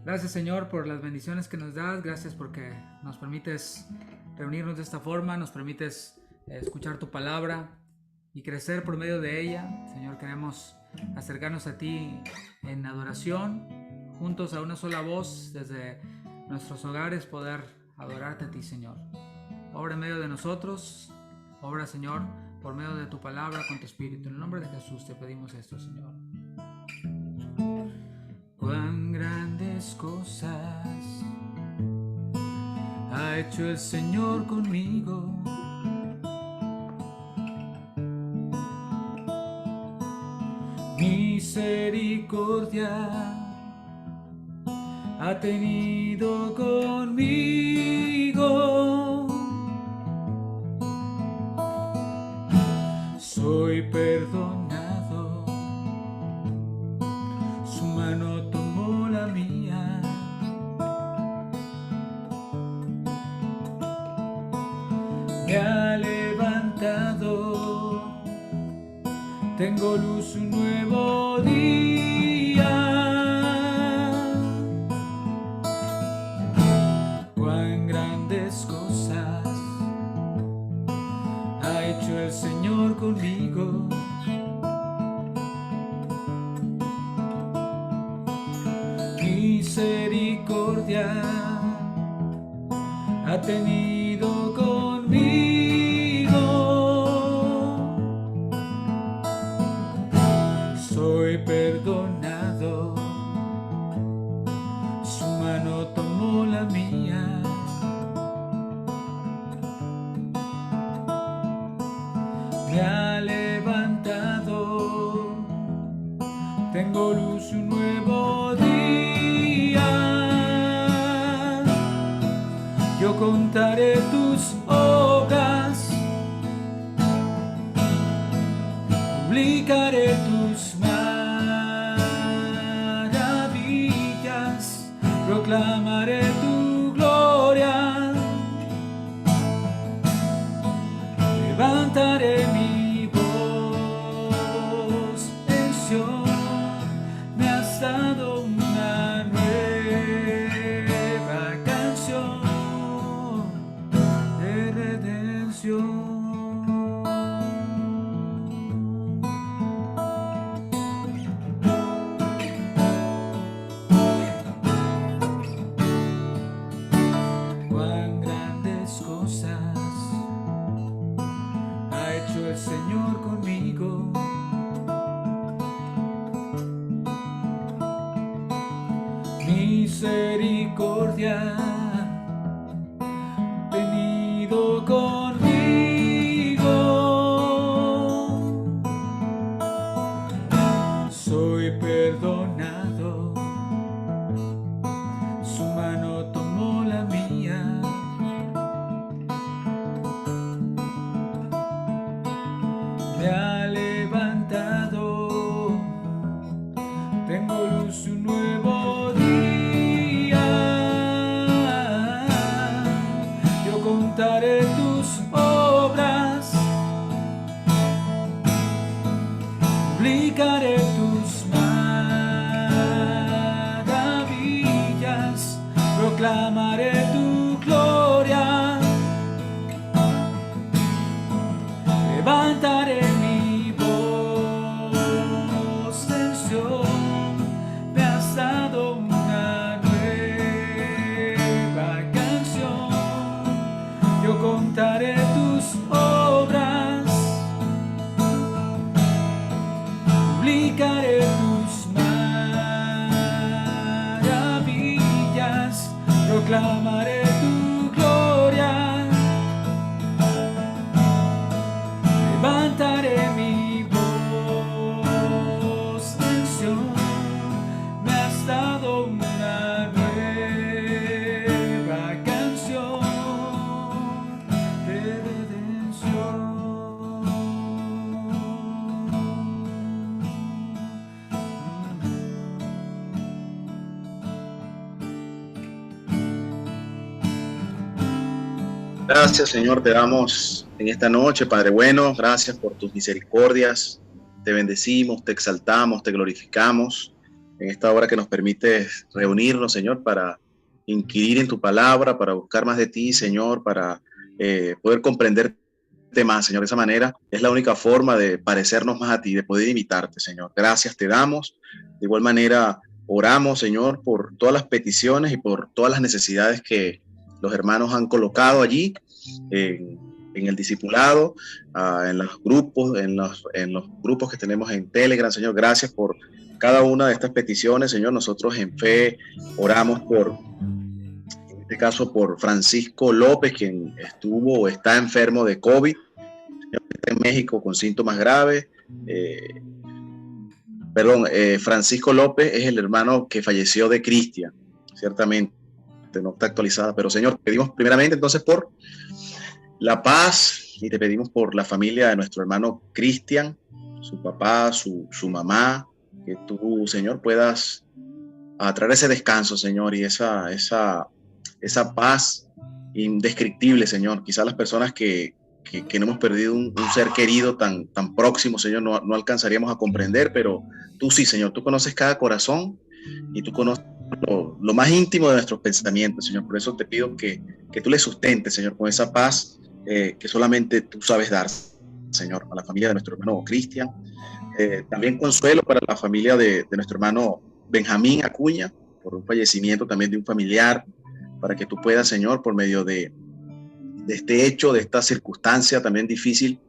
Gracias, Señor, por las bendiciones que nos das. Gracias porque nos permites reunirnos de esta forma, nos permites escuchar tu palabra y crecer por medio de ella. Señor, queremos acercarnos a ti en adoración, juntos a una sola voz, desde nuestros hogares poder adorarte a ti, Señor. Obra en medio de nosotros, obra, Señor, por medio de tu palabra con tu espíritu. En el nombre de Jesús te pedimos esto, Señor. Cuán grandes cosas ha hecho el Señor conmigo. Misericordia ha tenido conmigo. Soy perdonado, su mano tomó la mía. Me ha levantado, tengo luz, un nuevo día. Cuán grandes cosas ha hecho el Señor conmigo. Misericordia ha tenido conmigo. Soy perdonado, su mano tomó la mía. Me ha levantado, tengo luz, un nuevo día. Yo contaré tus obras, publicaré tus maravillas, proclamaré tu gloria, levantaré mi voz en Sion. Me has dado una nueva canción de redención. Cuán grandes cosas ha hecho el Señor conmigo. Misericordia tenido conmigo. Soy perdonado, su mano tomó la mía. Me ha levantado, tengo luz, un nuevo día. Yo contaré tus obras, publicaré tus maravillas, proclamaré tu gloria, levantaré mi voz en Sion. Me has dado una nueva canción. Yo contaré tus obras, publicaré tus maravillas, proclamaré tu gloria, levantaré mi voz en Sion. Me has dado una nueva canción de redención. Gracias, Señor, te damos en esta noche, Padre bueno. Gracias por tus misericordias. Te bendecimos, te exaltamos, te glorificamos en esta hora que nos permite reunirnos, Señor, para inquirir en tu palabra, para buscar más de ti, Señor, para poder comprenderte más, Señor. De esa manera es la única forma de parecernos más a ti, de poder imitarte, Señor. Gracias te damos. De igual manera oramos, Señor, por todas las peticiones y por todas las necesidades que los hermanos han colocado allí en el discipulado, en los grupos, en los grupos que tenemos en Telegram. Señor, gracias por cada una de estas peticiones. Señor, nosotros en fe oramos en este caso, por Francisco López, quien estuvo o está enfermo de COVID, está en México con síntomas graves. Francisco López es el hermano que falleció de Cristian, ciertamente no está actualizada, pero Señor, pedimos primeramente entonces por la paz y te pedimos por la familia de nuestro hermano Cristian, su papá, su mamá, que tú, Señor, puedas traer ese descanso, Señor, y esa paz indescriptible, Señor. Quizás las personas que no hemos perdido un ser querido tan próximo, Señor, no alcanzaríamos a comprender, pero tú sí, Señor, tú conoces cada corazón y tú conoces lo más íntimo de nuestros pensamientos, Señor. Por eso te pido que tú le sustentes, Señor, con esa paz que solamente tú sabes dar, Señor, a la familia de nuestro hermano Cristian. También consuelo para la familia de nuestro hermano Benjamín Acuña, por un fallecimiento también de un familiar, para que tú puedas, Señor, por medio de este hecho, de esta circunstancia también difícil,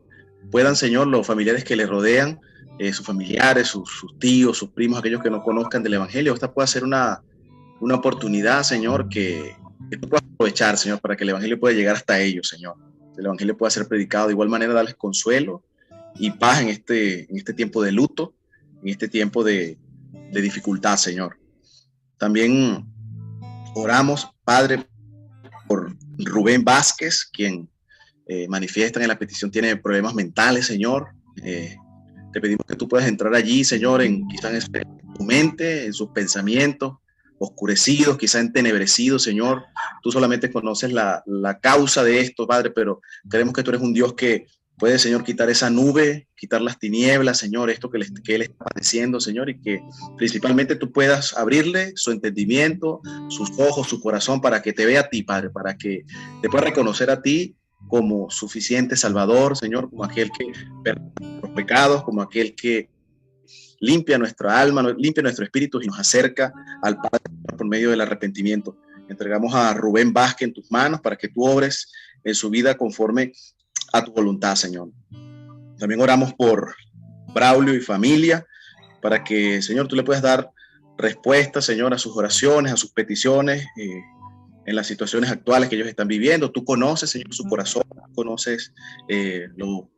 puedan, Señor, los familiares que le rodean, sus familiares, sus tíos, sus primos, aquellos que no conozcan del Evangelio, esta pueda ser una oportunidad, Señor, que tú puedas aprovechar, Señor, para que el Evangelio pueda llegar hasta ellos, Señor. El Evangelio pueda ser predicado, de igual manera darles consuelo y paz en este tiempo de luto, en este tiempo de dificultad, Señor. También oramos, Padre, por Rubén Vázquez, quien manifiestan en la petición tiene problemas mentales, Señor. Te pedimos que tú puedas entrar allí, Señor, quizás en su mente, en sus pensamientos oscurecidos, quizás entenebrecidos, Señor. Tú solamente conoces la causa de esto, Padre, pero creemos que tú eres un Dios que puede, Señor, quitar esa nube, quitar las tinieblas, Señor, esto que él está padeciendo, Señor, y que principalmente tú puedas abrirle su entendimiento, sus ojos, su corazón, para que te vea a ti, Padre, para que te pueda reconocer a ti como suficiente Salvador, Señor, como aquel que perdona los pecados, como aquel que limpia nuestra alma, limpia nuestro espíritu y nos acerca al Padre por medio del arrepentimiento. Entregamos a Rubén Vázquez en tus manos para que tú obres en su vida conforme a tu voluntad, Señor. También oramos por Braulio y familia, para que, Señor, tú le puedas dar respuesta, Señor, a sus oraciones, a sus peticiones, en las situaciones actuales que ellos están viviendo. Tú conoces, Señor, su corazón, conoces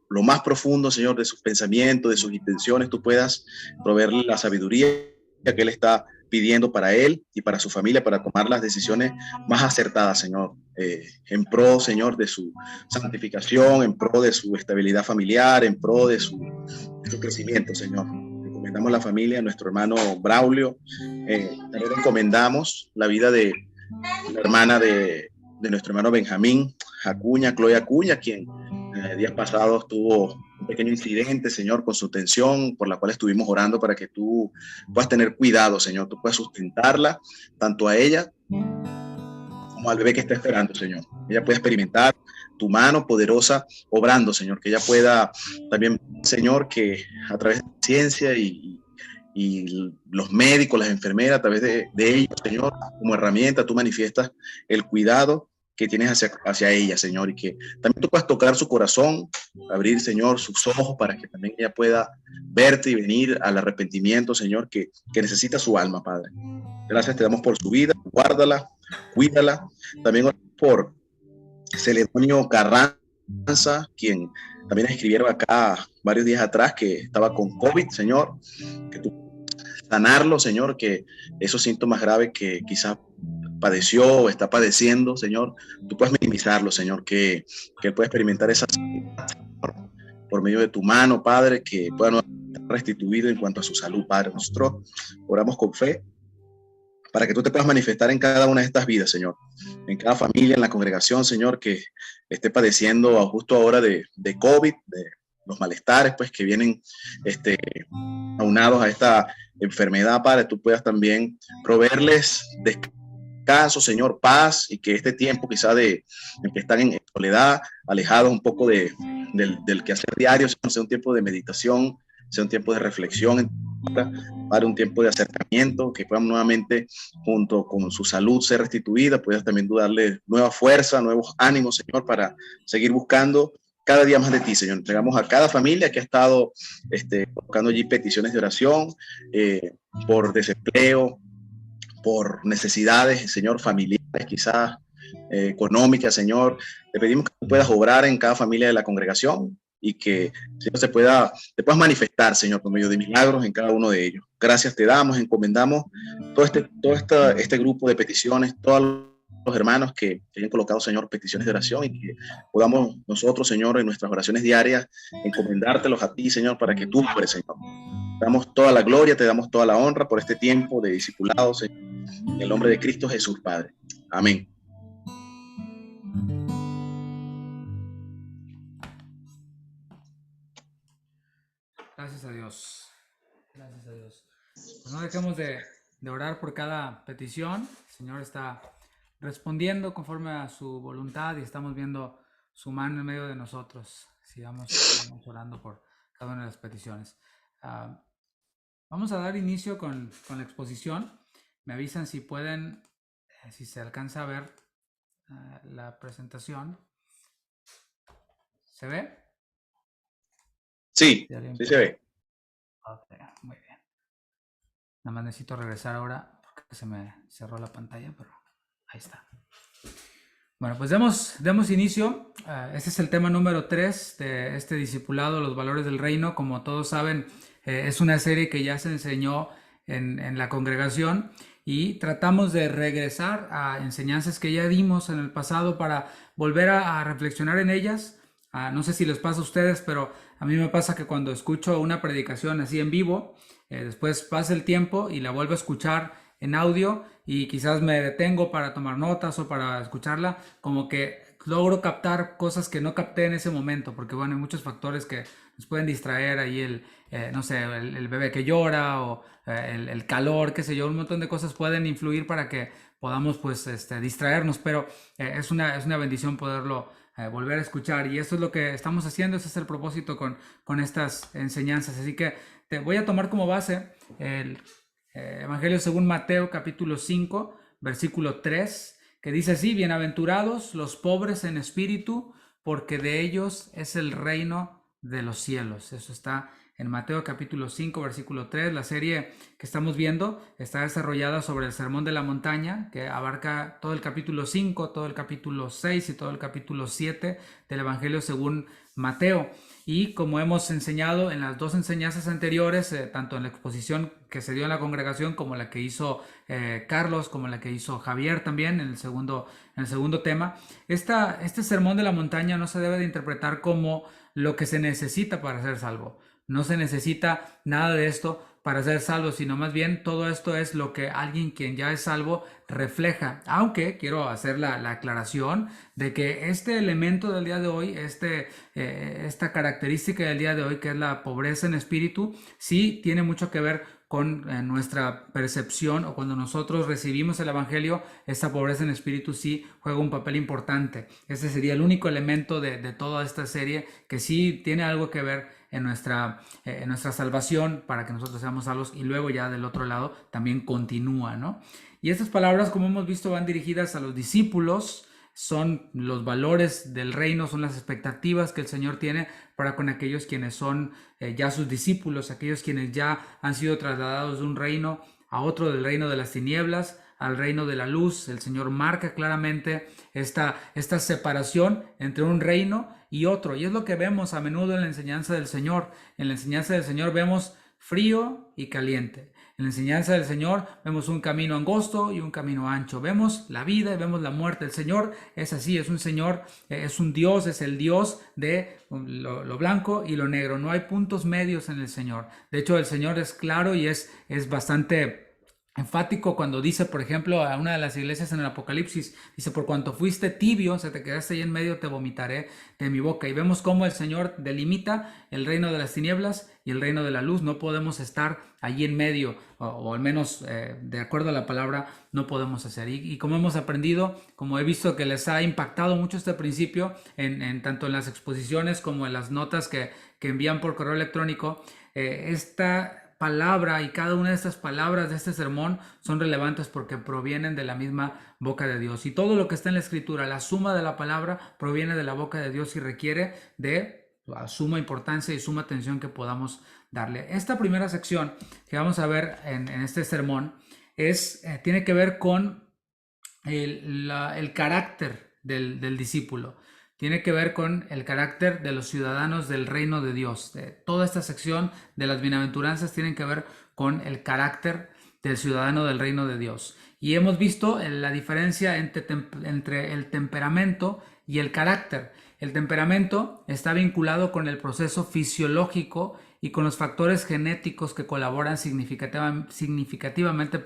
lo más profundo, Señor, de sus pensamientos, de sus intenciones. Tú puedas proveerle la sabiduría que Él está pidiendo para él y para su familia, para tomar las decisiones más acertadas, Señor, en pro, Señor, de su santificación, en pro de su estabilidad familiar, en pro de su crecimiento, Señor. Encomendamos la familia a nuestro hermano Braulio. También encomendamos la vida de la hermana de nuestro hermano Benjamín Acuña, Chloe Acuña, quien días pasados tuvo un pequeño incidente, Señor, con su tensión, por la cual estuvimos orando para que tú puedas tener cuidado, Señor, tú puedas sustentarla, tanto a ella como al bebé que está esperando, Señor. Ella puede experimentar tu mano poderosa obrando, Señor, que ella pueda también, Señor, que a través de la ciencia y los médicos, las enfermeras, a través de ellos, Señor, como herramienta, tú manifiestas el cuidado que tienes hacia ella, Señor, y que también tú puedas tocar su corazón, abrir, Señor, sus ojos para que también ella pueda verte y venir al arrepentimiento, Señor, que necesita su alma, Padre. Gracias te damos por su vida, guárdala, cuídala. También por Celedonio Carranza, quien también escribieron acá varios días atrás que estaba con COVID, Señor, que tú sanarlo, Señor, que esos síntomas graves que quizás padeció o está padeciendo, Señor, tú puedes minimizarlo, Señor, que él pueda experimentar esa por medio de tu mano, Padre, que pueda estar restituido en cuanto a su salud, Padre. Nosotros oramos con fe para que tú te puedas manifestar en cada una de estas vidas, Señor, en cada familia, en la congregación, Señor, que esté padeciendo justo ahora de COVID, de los malestares pues que vienen aunados a esta enfermedad, Padre, tú puedas también proveerles descanso, Señor, paz, y que este tiempo quizá en que están en soledad, alejados un poco del quehacer diario, sea un tiempo de meditación, sea un tiempo de reflexión, para un tiempo de acercamiento, que puedan nuevamente, junto con su salud, ser restituida, puedas también darle nueva fuerza, nuevos ánimos, Señor, para seguir buscando cada día más de ti, Señor. Entregamos a cada familia que ha estado colocando allí peticiones de oración por desempleo, por necesidades, Señor, familiares, quizás económicas, Señor. Te pedimos que tú puedas obrar en cada familia de la congregación y que, Señor, te puedas manifestar, Señor, por medio de milagros en cada uno de ellos. Gracias te damos, encomendamos todo este grupo de peticiones, todos los hermanos que hayan colocado, Señor, peticiones de oración, y que podamos nosotros, Señor, en nuestras oraciones diarias, encomendártelos a ti, Señor, para que tú puedas, Señor. Te damos toda la gloria, te damos toda la honra por este tiempo de discipulado, Señor, en el nombre de Cristo Jesús, Padre. Amén. Gracias a Dios. Gracias a Dios. Pues no dejemos de orar por cada petición. El Señor está respondiendo conforme a su voluntad y estamos viendo su mano en medio de nosotros. Sigamos orando por cada una de las peticiones. Vamos a dar inicio con la exposición. Me avisan si pueden, si se alcanza a ver la presentación. ¿Se ve? Sí, sí se ve. Okay, muy bien. Nada más necesito regresar ahora porque se me cerró la pantalla, pero ahí está. Bueno, pues demos inicio. Este es el tema número 3 de este discipulado, los valores del reino. Como todos saben, es una serie que ya se enseñó en la congregación y tratamos de regresar a enseñanzas que ya dimos en el pasado para volver a reflexionar en ellas. No sé si les pasa a ustedes, pero a mí me pasa que cuando escucho una predicación así en vivo, después pasa el tiempo y la vuelvo a escuchar en audio y quizás me detengo para tomar notas o para escucharla, como que logro captar cosas que no capté en ese momento, porque bueno, hay muchos factores que nos pueden distraer, ahí no sé, el bebé que llora o el calor, qué sé yo, un montón de cosas pueden influir para que podamos pues distraernos, pero es una bendición poderlo volver a escuchar, y eso es lo que estamos haciendo. Ese es el propósito con estas enseñanzas. Así que te voy a tomar como base el Evangelio según Mateo capítulo 5 versículo 3, que dice así: bienaventurados los pobres en espíritu, porque de ellos es el reino de los cielos. Eso está en Mateo capítulo 5 versículo 3. La serie que estamos viendo está desarrollada sobre el Sermón de la Montaña, que abarca todo el capítulo 5, todo el capítulo 6 y todo el capítulo 7 del Evangelio según Mateo. Y como hemos enseñado en las dos enseñanzas anteriores, tanto en la exposición que se dio en la congregación como la que hizo Carlos, como la que hizo Javier también en el segundo tema, este Sermón de la Montaña no se debe de interpretar como lo que se necesita para ser salvo. No se necesita nada de esto para ser salvo, sino más bien todo esto es lo que alguien quien ya es salvo refleja. Aunque quiero hacer la aclaración de que este elemento del día de hoy, esta característica del día de hoy, que es la pobreza en espíritu, sí tiene mucho que ver con nuestra percepción, o cuando nosotros recibimos el Evangelio, esta pobreza en espíritu sí juega un papel importante. Este sería el único elemento de toda esta serie que sí tiene algo que ver en nuestra salvación, para que nosotros seamos salvos, y luego ya del otro lado también continúa, ¿no? Y estas palabras, como hemos visto, van dirigidas a los discípulos. Son los valores del reino, son las expectativas que el Señor tiene para con aquellos quienes son ya sus discípulos, aquellos quienes ya han sido trasladados de un reino a otro, del reino de las tinieblas al reino de la luz. El Señor marca claramente esta separación entre un reino y otro, y es lo que vemos a menudo en la enseñanza del Señor. En la enseñanza del Señor vemos frío y caliente. En la enseñanza del Señor vemos un camino angosto y un camino ancho. Vemos la vida y vemos la muerte. El Señor es así, es un Señor, es un Dios, es el Dios de lo blanco y lo negro. No hay puntos medios en el Señor. De hecho, el Señor es claro y es bastante enfático cuando dice, por ejemplo, a una de las iglesias en el Apocalipsis, dice, por cuanto fuiste tibio, se te quedaste ahí en medio, te vomitaré de mi boca. Y vemos cómo el Señor delimita el reino de las tinieblas y el reino de la luz. No podemos estar allí en medio, o al menos de acuerdo a la palabra, no podemos hacer. Y como hemos aprendido, como he visto que les ha impactado mucho este principio, tanto en las exposiciones como en las notas que envían por correo electrónico, esta palabra y cada una de estas palabras de este sermón son relevantes porque provienen de la misma boca de Dios. Y todo lo que está en la escritura, la suma de la palabra, proviene de la boca de Dios y requiere de suma importancia y suma atención que podamos darle. Esta primera sección que vamos a ver en este sermón tiene que ver con el carácter del discípulo. Tiene que ver con el carácter de los ciudadanos del reino de Dios. Toda esta sección de las bienaventuranzas tienen que ver con el carácter del ciudadano del reino de Dios. Y hemos visto la diferencia entre el temperamento y el carácter. El temperamento está vinculado con el proceso fisiológico y con los factores genéticos que colaboran significativamente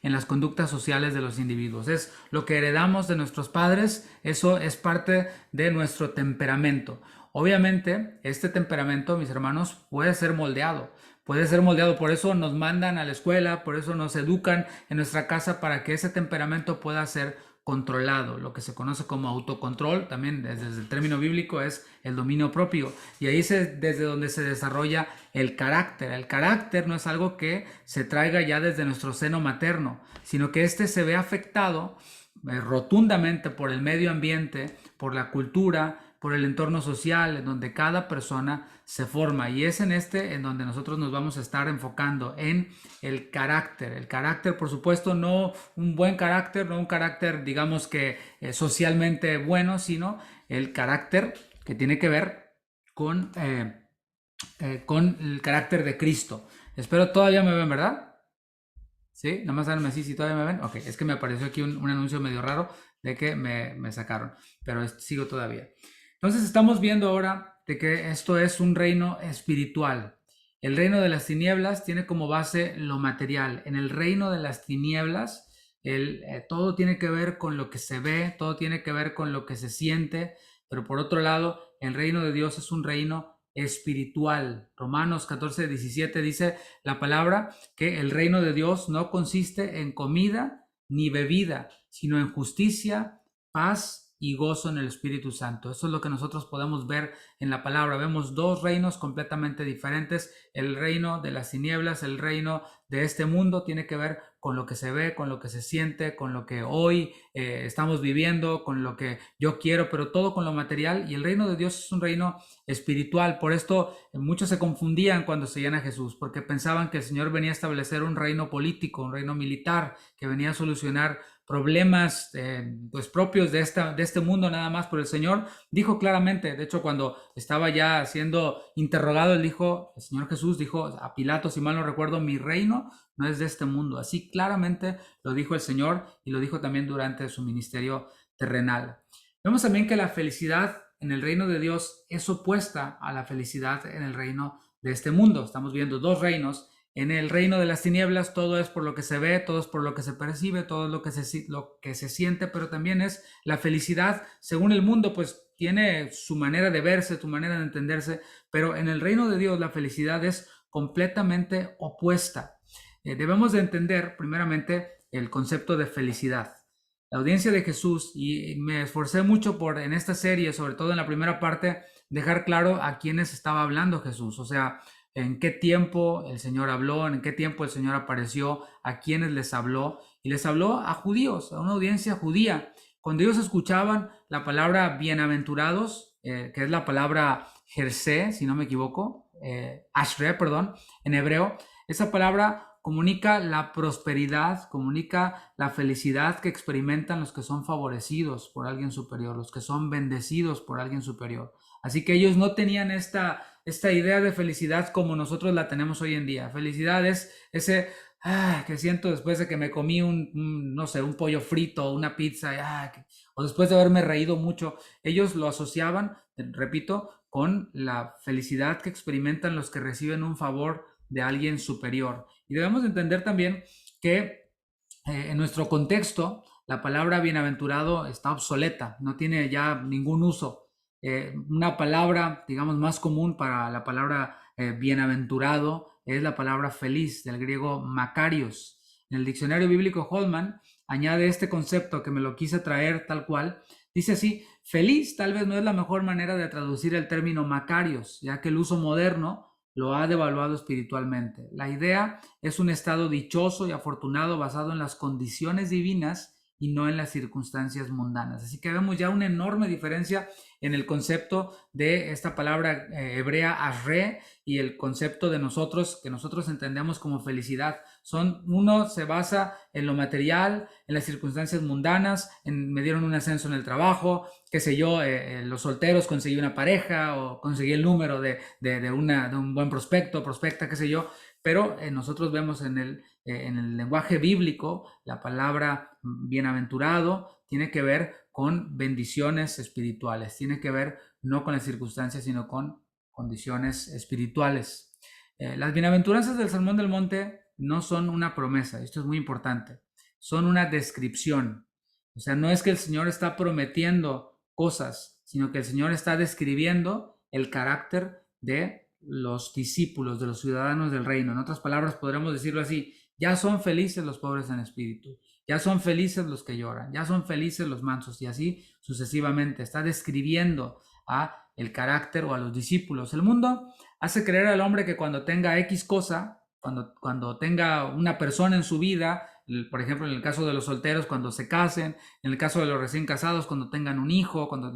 en las conductas sociales de los individuos. Es lo que heredamos de nuestros padres, eso es parte de nuestro temperamento. Obviamente, este temperamento, mis hermanos, puede ser moldeado. Por eso nos mandan a la escuela, por eso nos educan en nuestra casa para que ese temperamento pueda ser controlado. Lo que se conoce como autocontrol, también desde el término bíblico, es el dominio propio. Y ahí es desde donde se desarrolla el carácter. El carácter no es algo que se traiga ya desde nuestro seno materno, sino que este se ve afectado rotundamente por el medio ambiente, por la cultura, por el entorno social en donde cada persona se forma, y es en donde nosotros nos vamos a estar enfocando en el carácter. El carácter, por supuesto, no un buen carácter, no un carácter, digamos que socialmente bueno, sino el carácter que tiene que ver con el carácter de Cristo. Espero todavía me ven, ¿verdad? ¿Sí? Nada más háganme así si todavía me ven. Ok, es que me apareció aquí un anuncio medio raro de que me sacaron, pero sigo todavía. Entonces estamos viendo ahora de que esto es un reino espiritual. El reino de las tinieblas tiene como base lo material. En el reino de las tinieblas, todo tiene que ver con lo que se ve, todo tiene que ver con lo que se siente, pero por otro lado, el reino de Dios es un reino espiritual. Romanos 14:17 dice la palabra que el reino de Dios no consiste en comida ni bebida, sino en justicia, paz y gozo en el Espíritu Santo. Eso es lo que nosotros podemos ver en la palabra. Vemos dos reinos completamente diferentes. El reino de las tinieblas, el reino de este mundo, tiene que ver con lo que se ve, con lo que se siente, con lo que hoy estamos viviendo, con lo que yo quiero, pero todo con lo material. Y el reino de Dios es un reino espiritual. Por esto muchos se confundían cuando seguían a Jesús, porque pensaban que el Señor venía a establecer un reino político, un reino militar, que venía a solucionar problemas pues propios de este mundo nada más. Pero el Señor dijo claramente, de hecho cuando estaba ya siendo interrogado, el Señor Jesús dijo a Pilato, si mal no recuerdo, mi reino no es de este mundo. Así claramente lo dijo el Señor, y lo dijo también durante su ministerio terrenal. Vemos también que la felicidad en el reino de Dios es opuesta a la felicidad en el reino de este mundo. Estamos viendo dos reinos. En el reino de las tinieblas todo es por lo que se ve, todo es por lo que se percibe, todo es lo que se siente, pero también es la felicidad según el mundo, pues tiene su manera de verse, su manera de entenderse, pero en el reino de Dios la felicidad es completamente opuesta. Debemos de entender primeramente el concepto de felicidad. La audiencia de Jesús, y me esforcé mucho en esta serie, sobre todo en la primera parte, dejar claro a quiénes estaba hablando Jesús, o sea, en qué tiempo el Señor habló, en qué tiempo el Señor apareció, a quienes les habló, y les habló a judíos, a una audiencia judía. Cuando ellos escuchaban la palabra bienaventurados, que es la palabra jersé, si no me equivoco, ashre, perdón, en hebreo, esa palabra comunica la prosperidad, comunica la felicidad que experimentan los que son favorecidos por alguien superior, los que son bendecidos por alguien superior. Así que ellos no tenían esta idea de felicidad como nosotros la tenemos hoy en día. Felicidad es ese que siento después de que me comí no sé, un pollo frito, una pizza, o después de haberme reído mucho. Ellos lo asociaban, repito, con la felicidad que experimentan los que reciben un favor de alguien superior. Y debemos entender también que en nuestro contexto la palabra bienaventurado está obsoleta, no tiene ya ningún uso. Una palabra, digamos, más común para la palabra bienaventurado es la palabra feliz, del griego makarios. En el diccionario bíblico Holman añade este concepto que me lo quise traer tal cual. Dice así: feliz tal vez no es la mejor manera de traducir el término makarios, ya que el uso moderno lo ha devaluado espiritualmente. La idea es un estado dichoso y afortunado basado en las condiciones divinas y no en las circunstancias mundanas. Así que vemos ya una enorme diferencia en el concepto de esta palabra hebrea asre y el concepto de nosotros, que nosotros entendemos como felicidad. Uno se basa en lo material, en las circunstancias mundanas, me dieron un ascenso en el trabajo, qué sé yo, los solteros conseguí una pareja o conseguí el número de un buen prospecta, qué sé yo, pero nosotros vemos en el lenguaje bíblico la palabra bienaventurado tiene que ver con bendiciones espirituales, tiene que ver no con las circunstancias, sino con condiciones espirituales. Las bienaventuranzas del Sermón del Monte no son una promesa, esto es muy importante, son una descripción. O sea, no es que el Señor está prometiendo cosas, sino que el Señor está describiendo el carácter de los discípulos, de los ciudadanos del reino. En otras palabras, podríamos decirlo así: ya son felices los pobres en espíritu, ya son felices los que lloran, ya son felices los mansos, y así sucesivamente. Está describiendo a el carácter o a los discípulos. El mundo hace creer al hombre que cuando tenga X cosa, cuando tenga una persona en su vida, por ejemplo en el caso de los solteros cuando se casen, en el caso de los recién casados cuando tengan un hijo, cuando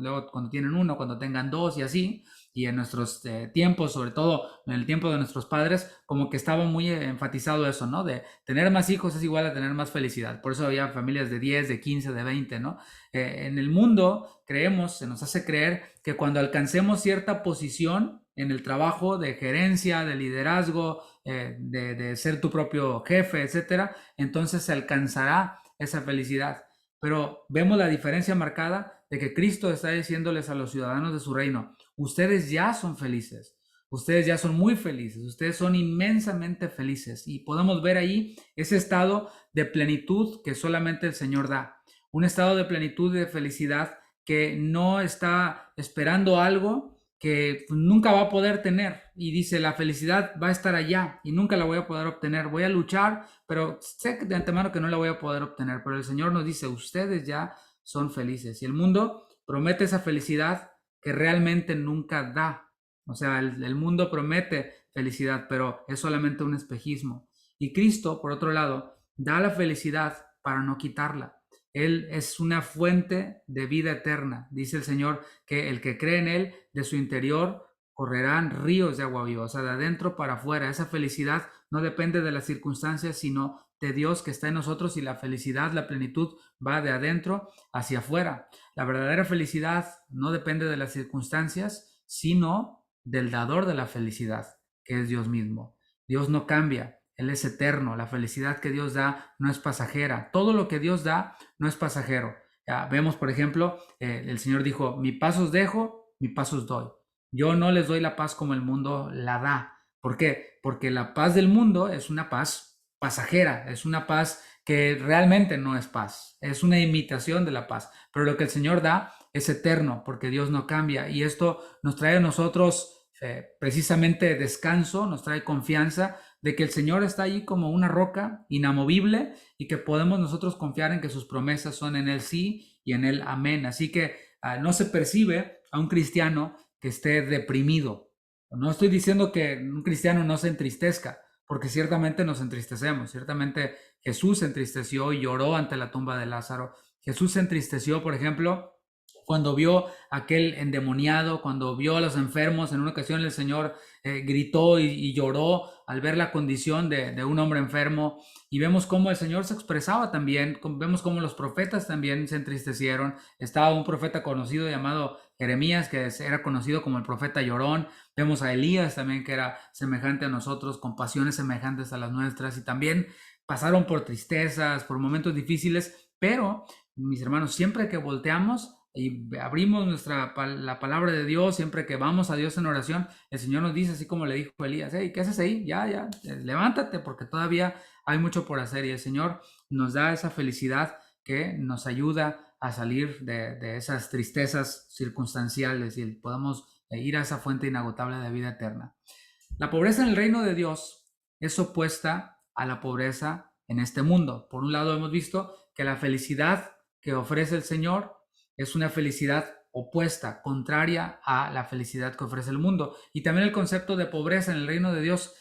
tienen uno, cuando tengan dos y así, y en nuestros tiempos, sobre todo en el tiempo de nuestros padres, como que estaba muy enfatizado eso, ¿no? De tener más hijos es igual a tener más felicidad. Por eso había familias de 10, de 15, de 20, ¿no? En el mundo se nos hace creer que cuando alcancemos cierta posición en el trabajo de gerencia, de liderazgo, de ser tu propio jefe, etcétera, entonces se alcanzará esa felicidad. Pero vemos la diferencia marcada de que Cristo está diciéndoles a los ciudadanos de su reino: ustedes ya son felices, ustedes ya son muy felices, ustedes son inmensamente felices. Y podemos ver ahí ese estado de plenitud que solamente el Señor da. Un estado de plenitud y de felicidad que no está esperando algo que nunca va a poder tener, y dice: la felicidad va a estar allá y nunca la voy a poder obtener, voy a luchar, pero sé de antemano que no la voy a poder obtener. Pero el Señor nos dice: ustedes ya son felices. Y el mundo promete esa felicidad que realmente nunca da. O sea, el mundo promete felicidad, pero es solamente un espejismo. Y Cristo, por otro lado, da la felicidad para no quitarla. Él es una fuente de vida eterna. Dice el Señor que el que cree en Él, de su interior correrán ríos de agua viva, o sea, de adentro para afuera. Esa felicidad no depende de las circunstancias, sino de Dios que está en nosotros, y la felicidad, la plenitud va de adentro hacia afuera. La verdadera felicidad no depende de las circunstancias, sino del dador de la felicidad, que es Dios mismo. Dios no cambia. Él es eterno. La felicidad que Dios da no es pasajera. Todo lo que Dios da no es pasajero. Ya vemos, por ejemplo, el Señor dijo: mi paz os dejo, mi paz os doy. Yo no les doy la paz como el mundo la da. ¿Por qué? Porque la paz del mundo es una paz pasajera, es una paz que realmente no es paz, es una imitación de la paz. Pero lo que el Señor da es eterno, porque Dios no cambia. Y esto nos trae a nosotros precisamente descanso, nos trae confianza de que el Señor está allí como una roca inamovible, y que podemos nosotros confiar en que sus promesas son en Él sí y en Él amén. Así que no se percibe a un cristiano que esté deprimido. No estoy diciendo que un cristiano no se entristezca, porque ciertamente nos entristecemos. Ciertamente Jesús se entristeció y lloró ante la tumba de Lázaro. Jesús se entristeció, por ejemplo, cuando vio aquel endemoniado, cuando vio a los enfermos. En una ocasión el Señor gritó y lloró al ver la condición de un hombre enfermo. Y vemos cómo el Señor se expresaba también, vemos cómo los profetas también se entristecieron. Estaba un profeta conocido llamado Jeremías, que era conocido como el profeta llorón. Vemos a Elías también, que era semejante a nosotros, con pasiones semejantes a las nuestras, y también pasaron por tristezas, por momentos difíciles. Pero, mis hermanos, siempre que volteamos y abrimos la palabra de Dios, siempre que vamos a Dios en oración, el Señor nos dice, así como le dijo a Elías: hey, ¿qué haces ahí? Ya, levántate, porque todavía hay mucho por hacer. Y el Señor nos da esa felicidad que nos ayuda a salir de esas tristezas circunstanciales y podamos ir a esa fuente inagotable de vida eterna. La pobreza en el reino de Dios es opuesta a la pobreza en este mundo. Por un lado, hemos visto que la felicidad que ofrece el Señor es una felicidad opuesta, contraria a la felicidad que ofrece el mundo. Y también el concepto de pobreza en el reino de Dios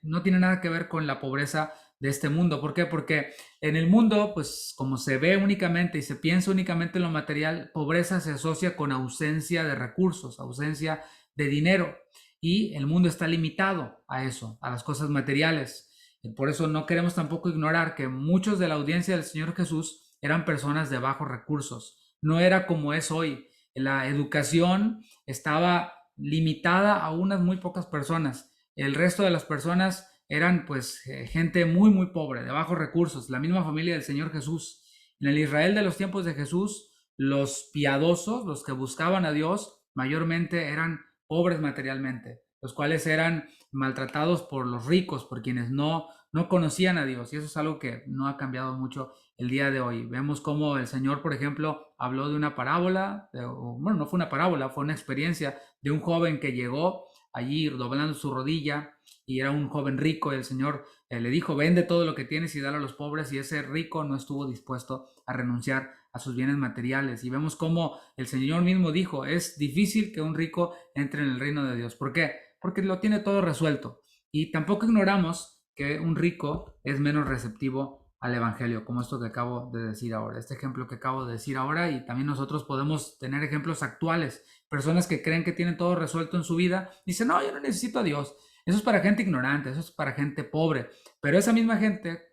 no tiene nada que ver con la pobreza de este mundo. ¿Por qué? Porque en el mundo, pues como se ve únicamente y se piensa únicamente en lo material, pobreza se asocia con ausencia de recursos, ausencia de dinero. Y el mundo está limitado a eso, a las cosas materiales. Por eso no queremos tampoco ignorar que muchos de la audiencia del Señor Jesús eran personas de bajos recursos. No era como es hoy. La educación estaba limitada a unas muy pocas personas. El resto de las personas eran pues gente muy pobre, de bajos recursos, la misma familia del Señor Jesús. En el Israel de los tiempos de Jesús, los piadosos, los que buscaban a Dios, mayormente eran pobres materialmente, los cuales eran maltratados por los ricos, por quienes no conocían a Dios. Y eso es algo que no ha cambiado mucho el día de hoy. Vemos cómo el Señor, por ejemplo, habló de una parábola, bueno, no fue una parábola, fue una experiencia de un joven que llegó allí doblando su rodilla y era un joven rico, y el Señor le dijo: vende todo lo que tienes y dale a los pobres, y ese rico no estuvo dispuesto a renunciar a sus bienes materiales. Y vemos cómo el Señor mismo dijo: es difícil que un rico entre en el reino de Dios. ¿Por qué? Porque lo tiene todo resuelto. Y tampoco ignoramos que un rico es menos receptivo al evangelio, como esto que acabo de decir ahora, este ejemplo que acabo de decir ahora. Y también nosotros podemos tener ejemplos actuales, personas que creen que tienen todo resuelto en su vida, dicen: no, yo no necesito a Dios. Eso es para gente ignorante, eso es para gente pobre. Pero esa misma gente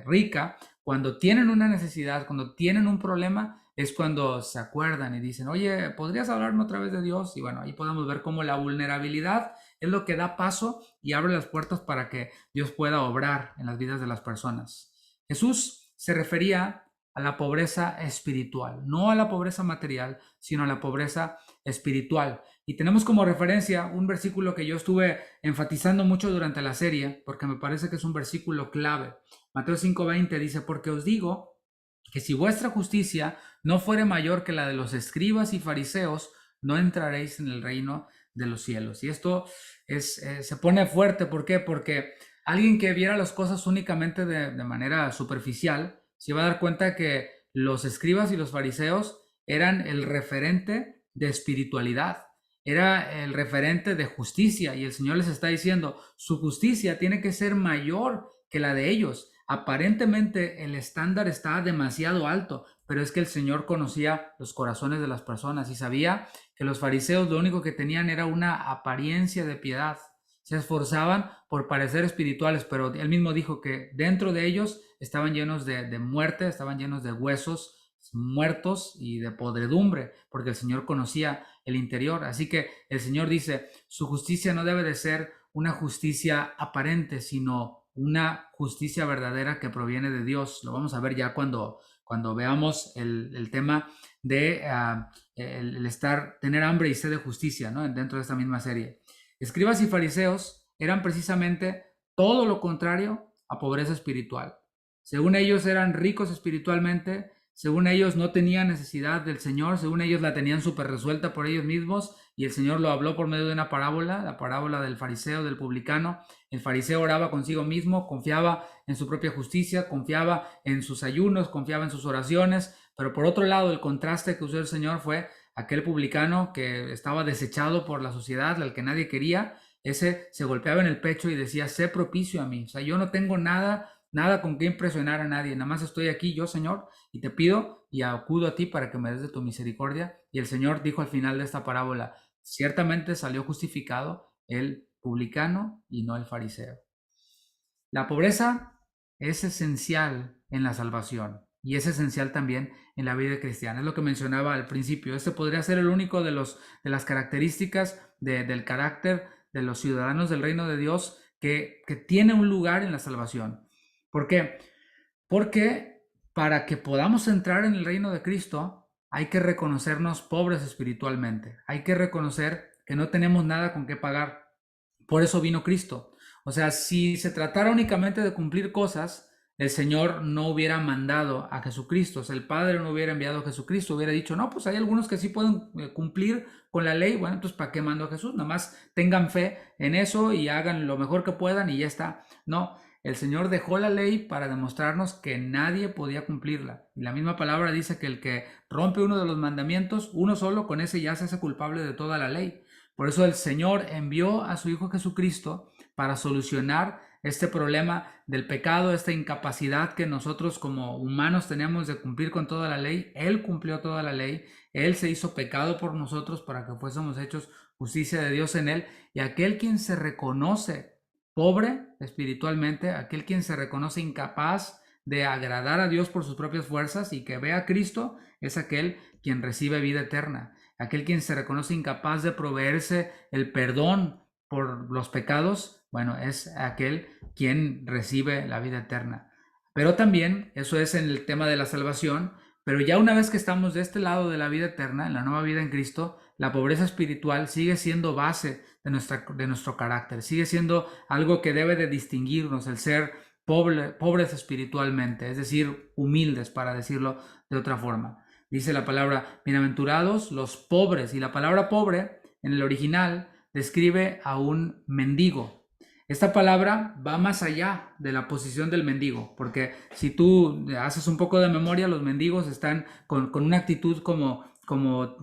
rica, cuando tienen una necesidad, cuando tienen un problema, es cuando se acuerdan y dicen: oye, ¿podrías hablarme otra vez de Dios? Y bueno, ahí podemos ver cómo la vulnerabilidad es lo que da paso y abre las puertas para que Dios pueda obrar en las vidas de las personas. Jesús se refería a la pobreza espiritual, no a la pobreza material, sino a la pobreza espiritual. Y tenemos como referencia un versículo que yo estuve enfatizando mucho durante la serie, porque me parece que es un versículo clave. Mateo 5:20 dice: porque os digo que si vuestra justicia no fuere mayor que la de los escribas y fariseos, no entraréis en el reino de los cielos. Y esto se pone fuerte. ¿Por qué? Porque alguien que viera las cosas únicamente de manera superficial se iba a dar cuenta que los escribas y los fariseos eran el referente de espiritualidad, era el referente de justicia, y el Señor les está diciendo: su justicia tiene que ser mayor que la de ellos. Aparentemente el estándar está demasiado alto, pero es que el Señor conocía los corazones de las personas y sabía que los fariseos lo único que tenían era una apariencia de piedad. Se esforzaban por parecer espirituales, pero él mismo dijo que dentro de ellos estaban llenos de muerte, estaban llenos de huesos muertos y de podredumbre, porque el Señor conocía el interior. Así que el Señor dice: su justicia no debe de ser una justicia aparente, sino una justicia verdadera que proviene de Dios. Lo vamos a ver ya cuando veamos el tema de tener hambre y sed de justicia, ¿no? Dentro de esta misma serie. Escribas y fariseos eran precisamente todo lo contrario a pobreza espiritual. Según ellos eran ricos espiritualmente, según ellos no tenían necesidad del Señor, según ellos la tenían súper resuelta por ellos mismos, y el Señor lo habló por medio de una parábola, la parábola del fariseo, del publicano. El fariseo oraba consigo mismo, confiaba en su propia justicia, confiaba en sus ayunos, confiaba en sus oraciones, pero por otro lado el contraste que usó el Señor fue aquel publicano que estaba desechado por la sociedad, al que nadie quería. Ese se golpeaba en el pecho y decía: sé propicio a mí, o sea, yo no tengo nada con qué impresionar a nadie, nada más estoy aquí yo, Señor, y te pido y acudo a ti para que me des de tu misericordia. Y el Señor dijo al final de esta parábola: ciertamente salió justificado el publicano y no el fariseo. La pobreza es esencial en la salvación y es esencial también en la vida cristiana. Es lo que mencionaba al principio. Este podría ser el único de las características del carácter de los ciudadanos del reino de Dios que tiene un lugar en la salvación. ¿Por qué? Porque para que podamos entrar en el reino de Cristo, hay que reconocernos pobres espiritualmente. Hay que reconocer que no tenemos nada con qué pagar. Por eso vino Cristo. O sea, si se tratara únicamente de cumplir cosas, el Señor no hubiera mandado a Jesucristo. O sea, el Padre no hubiera enviado a Jesucristo. Hubiera dicho, no, pues hay algunos que sí pueden cumplir con la ley. Bueno, entonces, ¿para qué mandó a Jesús? Nada más tengan fe en eso y hagan lo mejor que puedan y ya está. No, el Señor dejó la ley para demostrarnos que nadie podía cumplirla. Y la misma palabra dice que el que rompe uno de los mandamientos, uno solo, con ese ya se hace culpable de toda la ley. Por eso el Señor envió a su Hijo Jesucristo para solucionar este problema del pecado, esta incapacidad que nosotros como humanos tenemos de cumplir con toda la ley. Él cumplió toda la ley, Él se hizo pecado por nosotros para que fuésemos hechos justicia de Dios en Él. Y aquel quien se reconoce pobre espiritualmente, aquel quien se reconoce incapaz de agradar a Dios por sus propias fuerzas y que ve a Cristo, es aquel quien recibe vida eterna. Aquel quien se reconoce incapaz de proveerse el perdón por los pecados, bueno, es aquel quien recibe la vida eterna. Pero también, eso es en el tema de la salvación, pero ya una vez que estamos de este lado de la vida eterna, en la nueva vida en Cristo, la pobreza espiritual sigue siendo base de nuestro carácter, sigue siendo algo que debe de distinguirnos, el ser pobres espiritualmente, es decir, humildes, para decirlo de otra forma. Dice la palabra, bienaventurados los pobres, y la palabra pobre en el original describe a un mendigo. Esta palabra va más allá de la posición del mendigo, porque si tú haces un poco de memoria, los mendigos están con una actitud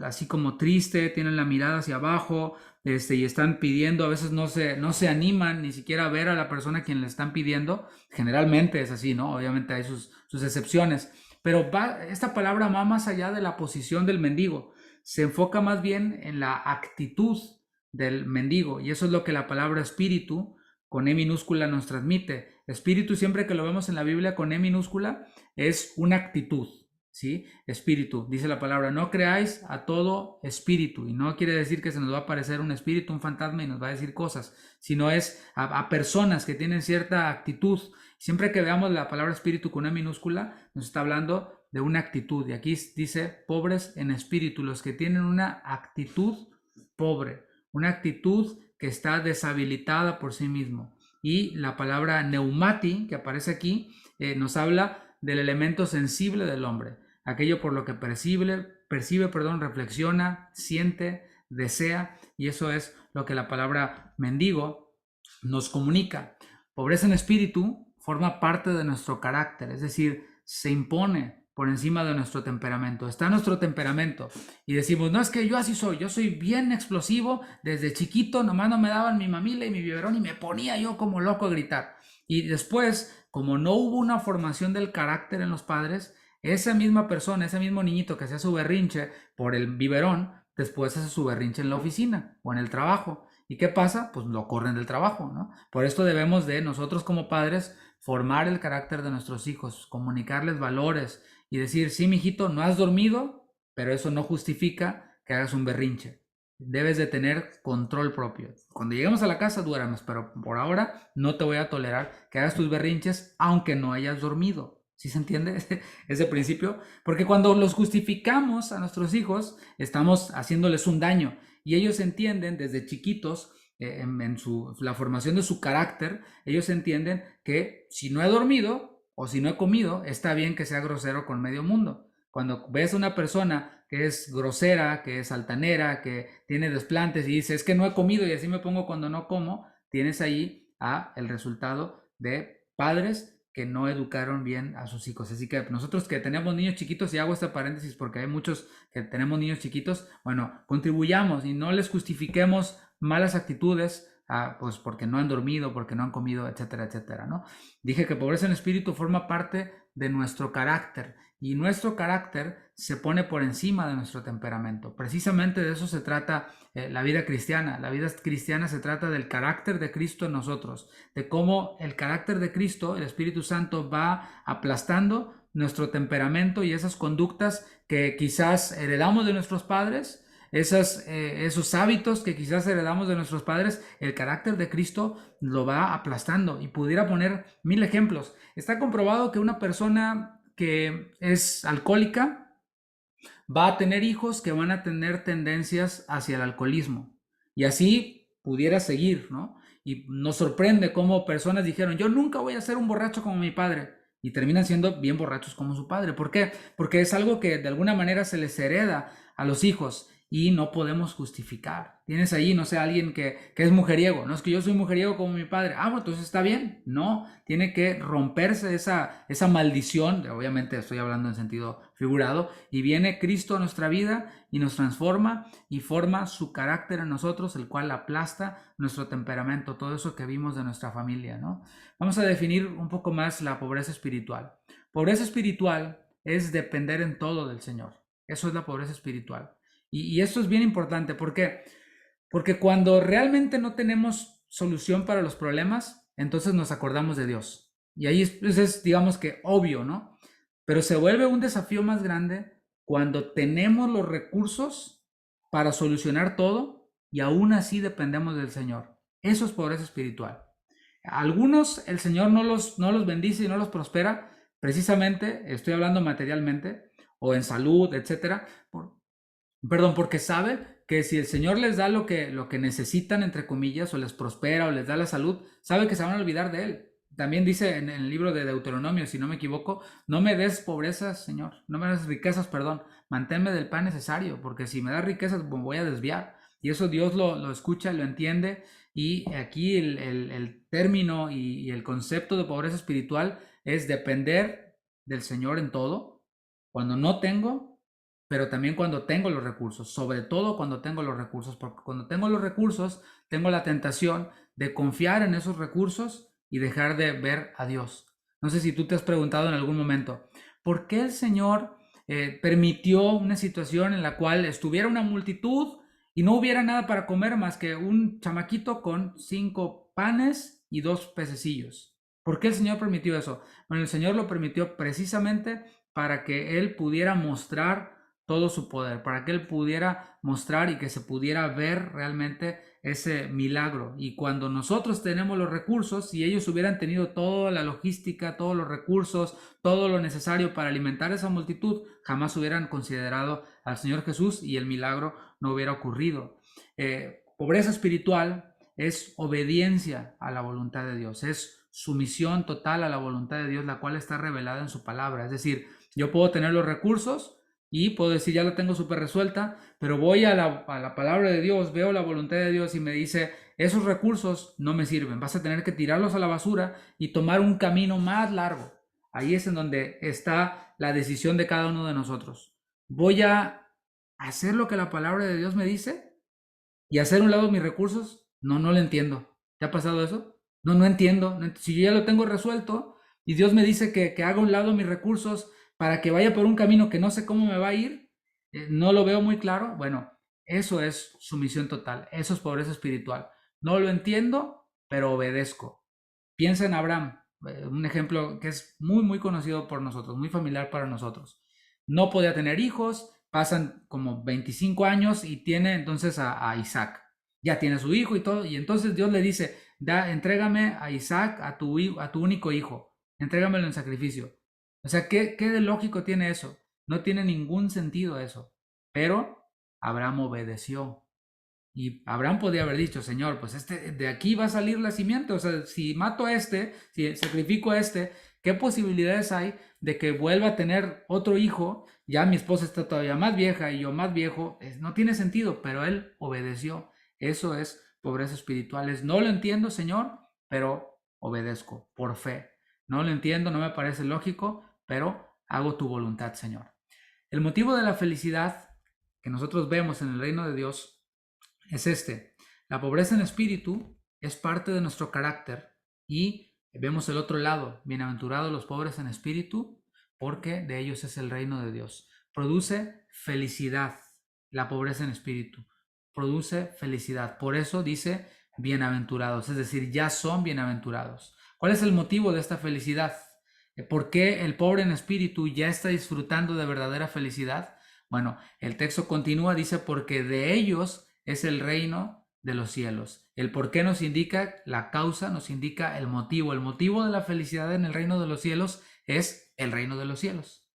así como triste, tienen la mirada hacia abajo, y están pidiendo, a veces no se animan ni siquiera a ver a la persona a quien le están pidiendo. Generalmente es así, ¿no? Obviamente hay sus excepciones, pero esta palabra va más allá de la posición del mendigo, se enfoca más bien en la actitud del mendigo, y eso es lo que la palabra espíritu con E minúscula nos transmite. Espíritu, siempre que lo vemos en la Biblia con E minúscula, es una actitud, ¿sí? Espíritu, dice la palabra, no creáis a todo espíritu, y no quiere decir que se nos va a aparecer un espíritu, un fantasma y nos va a decir cosas, sino es a personas que tienen cierta actitud. Siempre que veamos la palabra espíritu con E minúscula, nos está hablando de una actitud, y aquí dice pobres en espíritu, los que tienen una actitud pobre, una actitud que está deshabilitada por sí mismo. Y la palabra neumati, que aparece aquí, nos habla del elemento sensible del hombre, aquello por lo que percibe, reflexiona, siente, desea, y eso es lo que la palabra mendigo nos comunica. Pobreza en espíritu forma parte de nuestro carácter, es decir, se impone por encima de nuestro temperamento. Está nuestro temperamento y decimos, no, es que yo así soy, yo soy bien explosivo, desde chiquito nomás no me daban mi mamila y mi biberón y me ponía yo como loco a gritar. Y después, como no hubo una formación del carácter en los padres, esa misma persona, ese mismo niñito que hacía su berrinche por el biberón, después hace su berrinche en la oficina o en el trabajo. ¿Y qué pasa? Pues lo corren del trabajo, ¿no? Por esto debemos de nosotros como padres formar el carácter de nuestros hijos, comunicarles valores y decir, sí, mijito, no has dormido, pero eso no justifica que hagas un berrinche. Debes de tener control propio. Cuando lleguemos a la casa, duermes, pero por ahora no te voy a tolerar que hagas tus berrinches aunque no hayas dormido. ¿Sí se entiende ese principio? Porque cuando los justificamos a nuestros hijos, estamos haciéndoles un daño. Y ellos entienden desde chiquitos, la formación de su carácter, ellos entienden que si no he dormido o si no he comido, está bien que sea grosero con medio mundo. Cuando ves a una persona que es grosera, que es altanera, que tiene desplantes y dice, es que no he comido y así me pongo cuando no como, tienes ahí el resultado de padres que no educaron bien a sus hijos. Así que nosotros que tenemos niños chiquitos, y hago este paréntesis porque hay muchos que tenemos niños chiquitos, bueno, contribuyamos y no les justifiquemos malas actitudes, pues porque no han dormido, porque no han comido, etcétera, etcétera, ¿no? Dije que pobreza en espíritu forma parte de nuestro carácter, y nuestro carácter se pone por encima de nuestro temperamento. Precisamente de eso se trata la vida cristiana. La vida cristiana se trata del carácter de Cristo en nosotros, de cómo el carácter de Cristo, el Espíritu Santo, va aplastando nuestro temperamento y esas conductas que quizás heredamos de nuestros padres, esos hábitos que quizás heredamos de nuestros padres. El carácter de Cristo lo va aplastando, y pudiera poner 1000 ejemplos. Está comprobado que una persona que es alcohólica va a tener hijos que van a tener tendencias hacia el alcoholismo. Y así pudiera seguir, ¿no? Y nos sorprende cómo personas dijeron, yo nunca voy a ser un borracho como mi padre. Y terminan siendo bien borrachos como su padre. ¿Por qué? Porque es algo que de alguna manera se les hereda a los hijos y no podemos justificar. Tienes ahí, no sé, alguien que es mujeriego. No es que yo soy mujeriego como mi padre. Ah, bueno, entonces está bien. No, tiene que romperse esa maldición. Obviamente estoy hablando en sentido figurado. Y viene Cristo a nuestra vida y nos transforma y forma su carácter en nosotros, el cual aplasta nuestro temperamento, todo eso que vimos de nuestra familia, ¿no? Vamos a definir un poco más la pobreza espiritual. Pobreza espiritual es depender en todo del Señor. Eso es la pobreza espiritual. Y esto es bien importante. ¿Por qué? Porque cuando realmente no tenemos solución para los problemas, entonces nos acordamos de Dios. Y ahí es digamos que obvio, ¿no? Pero se vuelve un desafío más grande cuando tenemos los recursos para solucionar todo y aún así dependemos del Señor. Eso es pobreza espiritual. Algunos el Señor no los bendice y no los prospera, precisamente, estoy hablando materialmente o en salud, etcétera, porque sabe que si el Señor les da lo que necesitan, entre comillas, o les prospera o les da la salud, sabe que se van a olvidar de Él. También dice en el libro de Deuteronomio, si no me equivoco, no me des pobrezas, Señor, no me des riquezas, perdón, manténme del pan necesario, porque si me das riquezas me voy a desviar. Y eso Dios lo escucha, lo entiende, y aquí el término y el concepto de pobreza espiritual es depender del Señor en todo. Cuando no tengo, pero también cuando tengo los recursos, sobre todo cuando tengo los recursos, porque cuando tengo los recursos, tengo la tentación de confiar en esos recursos y dejar de ver a Dios. No sé si tú te has preguntado en algún momento, ¿por qué el Señor permitió una situación en la cual estuviera una multitud y no hubiera nada para comer más que un chamaquito con 5 panes y 2 pececillos? ¿Por qué el Señor permitió eso? Bueno, el Señor lo permitió precisamente para que Él pudiera mostrar todo su poder, para que Él pudiera mostrar y que se pudiera ver realmente ese milagro. Y cuando nosotros tenemos los recursos, si ellos hubieran tenido toda la logística, todos los recursos, todo lo necesario para alimentar esa multitud, jamás hubieran considerado al Señor Jesús y el milagro no hubiera ocurrido. Pobreza espiritual es obediencia a la voluntad de Dios, es sumisión total a la voluntad de Dios, la cual está revelada en su palabra. Es decir, yo puedo tener los recursos y puedo decir, ya la tengo súper resuelta, pero voy a la palabra de Dios, veo la voluntad de Dios y me dice, esos recursos no me sirven, vas a tener que tirarlos a la basura y tomar un camino más largo. Ahí es en donde está la decisión de cada uno de nosotros. ¿Voy a hacer lo que la palabra de Dios me dice y hacer a un lado mis recursos? No lo entiendo. ¿Te ha pasado eso? No entiendo. Si yo ya lo tengo resuelto y Dios me dice que haga a un lado mis recursos para que vaya por un camino que no sé cómo me va a ir, no lo veo muy claro. Bueno, eso es sumisión total, eso es pobreza espiritual. No lo entiendo, pero obedezco. Piensa en Abraham, un ejemplo que es muy conocido por nosotros, muy familiar para nosotros. No podía tener hijos, pasan como 25 años y tiene entonces a Isaac. Ya tiene a su hijo y todo, y entonces Dios le dice, entrégame a Isaac, a tu único hijo, entrégamelo en sacrificio. O sea, ¿qué de lógico tiene eso? No tiene ningún sentido eso. Pero Abraham obedeció. Y Abraham podía haber dicho, Señor, pues de aquí va a salir la simiente. O sea, si mato a si sacrifico a ¿qué posibilidades hay de que vuelva a tener otro hijo? Ya mi esposa está todavía más vieja y yo más viejo. No tiene sentido, pero él obedeció. Eso es pobreza espiritual. No lo entiendo, Señor, pero obedezco por fe. No lo entiendo, no me parece lógico, pero hago tu voluntad, Señor. El motivo de la felicidad que nosotros vemos en el reino de Dios es la pobreza en espíritu es parte de nuestro carácter y vemos el otro lado, bienaventurados los pobres en espíritu, porque de ellos es el reino de Dios. Produce felicidad, la pobreza en espíritu, produce felicidad. Por eso dice bienaventurados, es decir, ya son bienaventurados. ¿Cuál es el motivo de esta felicidad? ¿Por qué el pobre en espíritu ya está disfrutando de verdadera felicidad? Bueno, el texto continúa, dice, porque de ellos es el reino de los cielos. El por qué nos indica la causa, nos indica el motivo. El motivo de la felicidad en el reino de los cielos es el reino de los cielos.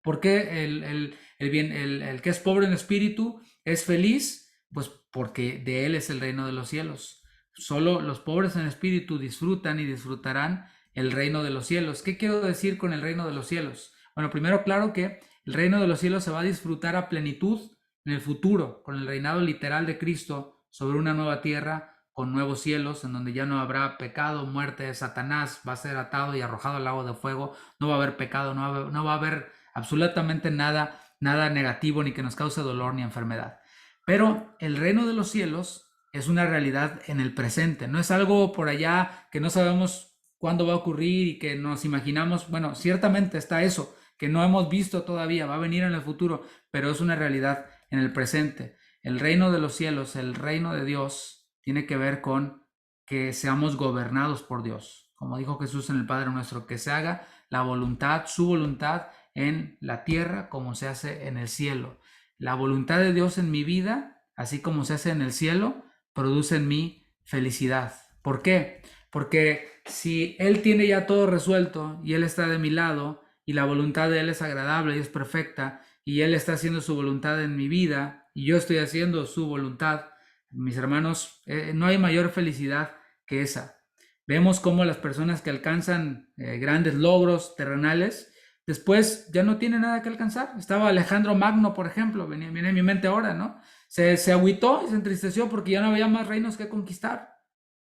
¿Por qué el que es pobre en espíritu es feliz? Pues porque de él es el reino de los cielos. Solo los pobres en espíritu disfrutan y disfrutarán el reino de los cielos. ¿Qué quiero decir con el reino de los cielos? Bueno, primero, claro que el reino de los cielos se va a disfrutar a plenitud en el futuro, con el reinado literal de Cristo sobre una nueva tierra, con nuevos cielos, en donde ya no habrá pecado, muerte, Satanás va a ser atado y arrojado al lago de fuego, no va a haber pecado, no va a haber absolutamente nada negativo, ni que nos cause dolor ni enfermedad. Pero el reino de los cielos es una realidad en el presente, no es algo por allá que no sabemos cuándo va a ocurrir y que nos imaginamos. Bueno, ciertamente está eso, que no hemos visto todavía, va a venir en el futuro, pero es una realidad en el presente. El reino de los cielos, el reino de Dios, tiene que ver con que seamos gobernados por Dios. Como dijo Jesús en el Padre Nuestro, que se haga la voluntad, su voluntad, en la tierra como se hace en el cielo. La voluntad de Dios en mi vida, así como se hace en el cielo, produce en mí felicidad. ¿Por qué? Porque si Él tiene ya todo resuelto y Él está de mi lado y la voluntad de Él es agradable y es perfecta y Él está haciendo su voluntad en mi vida y yo estoy haciendo su voluntad, mis hermanos, no hay mayor felicidad que esa. Vemos cómo las personas que alcanzan grandes logros terrenales, después ya no tienen nada que alcanzar. Estaba Alejandro Magno, por ejemplo, viene en mi mente ahora, ¿no? Se agüitó y se entristeció porque ya no había más reinos que conquistar.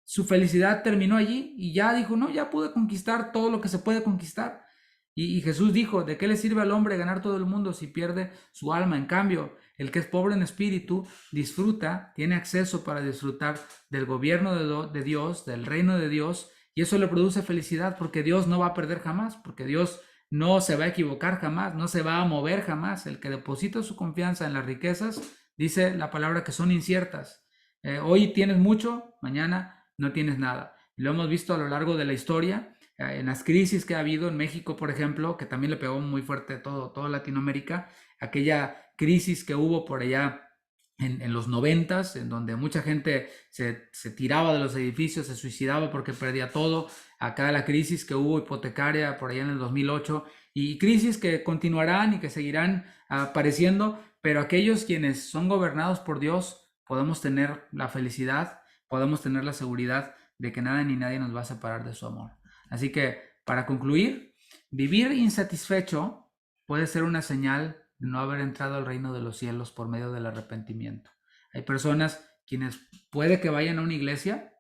Su felicidad terminó allí y ya dijo, no, ya pude conquistar todo lo que se puede conquistar. Y Jesús dijo, ¿de qué le sirve al hombre ganar todo el mundo si pierde su alma? En cambio, el que es pobre en espíritu disfruta, tiene acceso para disfrutar del gobierno de Dios, del reino de Dios, y eso le produce felicidad porque Dios no va a perder jamás, porque Dios no se va a equivocar jamás, no se va a mover jamás. El que deposita su confianza en las riquezas, dice la palabra que son inciertas. Hoy tienes mucho, mañana no tienes nada. Lo hemos visto a lo largo de la historia, en las crisis que ha habido en México, por ejemplo, que también le pegó muy fuerte toda Latinoamérica, aquella crisis que hubo por allá en los 90s, en donde mucha gente se tiraba de los edificios, se suicidaba porque perdía todo. Acá la crisis que hubo hipotecaria por allá en el 2008, y crisis que continuarán y que seguirán apareciendo, pero aquellos quienes son gobernados por Dios podemos tener la felicidad, podemos tener la seguridad de que nada ni nadie nos va a separar de su amor. Así que, para concluir, vivir insatisfecho puede ser una señal de no haber entrado al reino de los cielos por medio del arrepentimiento. Hay personas quienes puede que vayan a una iglesia,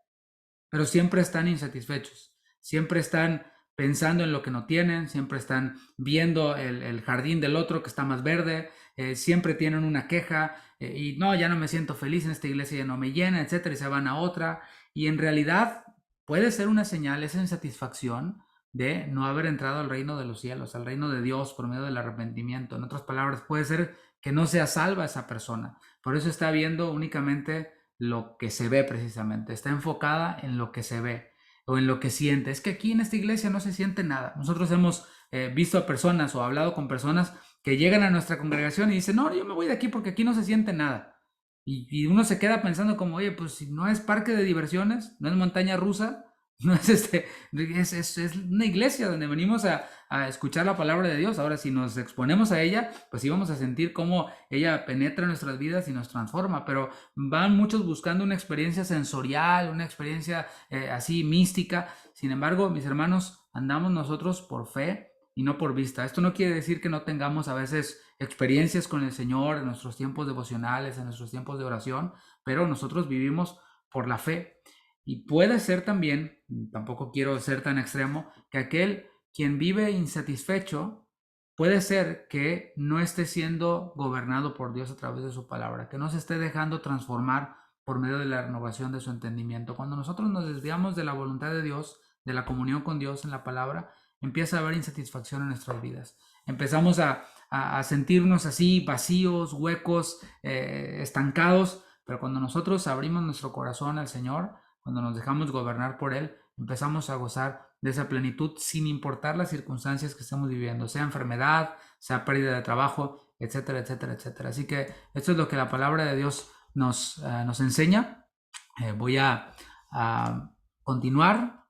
pero siempre están insatisfechos, siempre están pensando en lo que no tienen, siempre están viendo el jardín del otro que está más verde, siempre tienen una queja y no, ya no me siento feliz en esta iglesia, ya no me llena, etcétera, y se van a otra. Y en realidad puede ser una señal, esa insatisfacción, de no haber entrado al reino de los cielos, al reino de Dios por medio del arrepentimiento. En otras palabras, puede ser que no sea salva esa persona. Por eso está viendo únicamente lo que se ve precisamente. Está enfocada en lo que se ve o en lo que siente. Es que aquí en esta iglesia no se siente nada. Nosotros hemos visto a personas o hablado con personas que llegan a nuestra congregación y dicen, no, yo me voy de aquí porque aquí no se siente nada. Y uno se queda pensando como, oye, pues si no es parque de diversiones, no es montaña rusa, no es es una iglesia donde venimos a escuchar la palabra de Dios. Ahora, si nos exponemos a ella, pues sí vamos a sentir cómo ella penetra en nuestras vidas y nos transforma, pero van muchos buscando una experiencia sensorial, una experiencia así mística. Sin embargo, mis hermanos, andamos nosotros por fe y no por vista. Esto no quiere decir que no tengamos a veces experiencias con el Señor en nuestros tiempos devocionales, en nuestros tiempos de oración, pero nosotros vivimos por la fe. Y puede ser también, tampoco quiero ser tan extremo, que aquel quien vive insatisfecho puede ser que no esté siendo gobernado por Dios a través de su palabra, que no se esté dejando transformar por medio de la renovación de su entendimiento. Cuando nosotros nos desviamos de la voluntad de Dios, de la comunión con Dios en la palabra, empieza a haber insatisfacción en nuestras vidas. Empezamos a sentirnos así, vacíos, huecos, estancados, pero cuando nosotros abrimos nuestro corazón al Señor, cuando nos dejamos gobernar por Él, empezamos a gozar de esa plenitud sin importar las circunstancias que estemos viviendo, sea enfermedad, sea pérdida de trabajo, etcétera, etcétera, etcétera. Así que esto es lo que la palabra de Dios nos enseña. Voy a continuar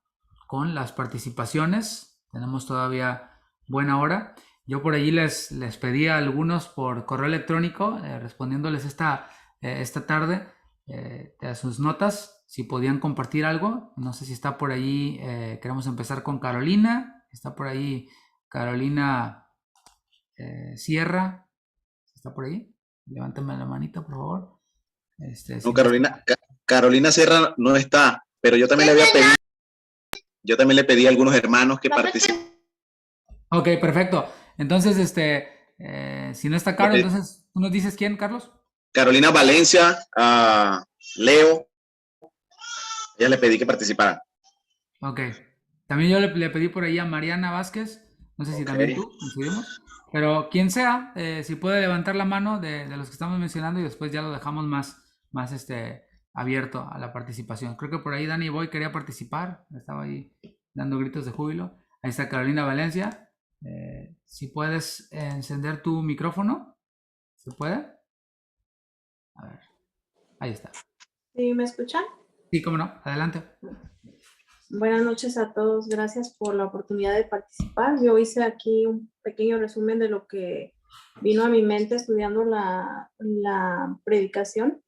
con las participaciones. Tenemos todavía buena hora Yo por allí les pedí a algunos por correo electrónico, respondiéndoles esta tarde a sus notas, si podían compartir algo. No sé si está por allí, queremos empezar con Carolina. Está por ahí Carolina Sierra. ¿Está por ahí? Levántame la manita, por favor. No, Si no está. Carolina Sierra no está, pero yo también le pedí a algunos hermanos que participen. Ok, perfecto. Entonces, si no está Caro, Le entonces, ¿tú nos dices quién, Carlos? Carolina Valencia, a Leo, ella le pedí que participaran. Ok. También yo le pedí por ahí a Mariana Vázquez. No sé si Ok. también tú coincidimos. Pero quien sea, si puede levantar la mano de los que estamos mencionando y después ya lo dejamos más abierto a la participación. Creo que por ahí Dani Boy quería participar. Estaba ahí dando gritos de júbilo. Ahí está Carolina Valencia. Si puedes encender tu micrófono. ¿Se puede? A ver. Ahí está. ¿Sí me escuchan? Sí, cómo no. Adelante. Buenas noches a todos. Gracias por la oportunidad de participar. Yo hice aquí un pequeño resumen de lo que vino a mi mente estudiando la predicación.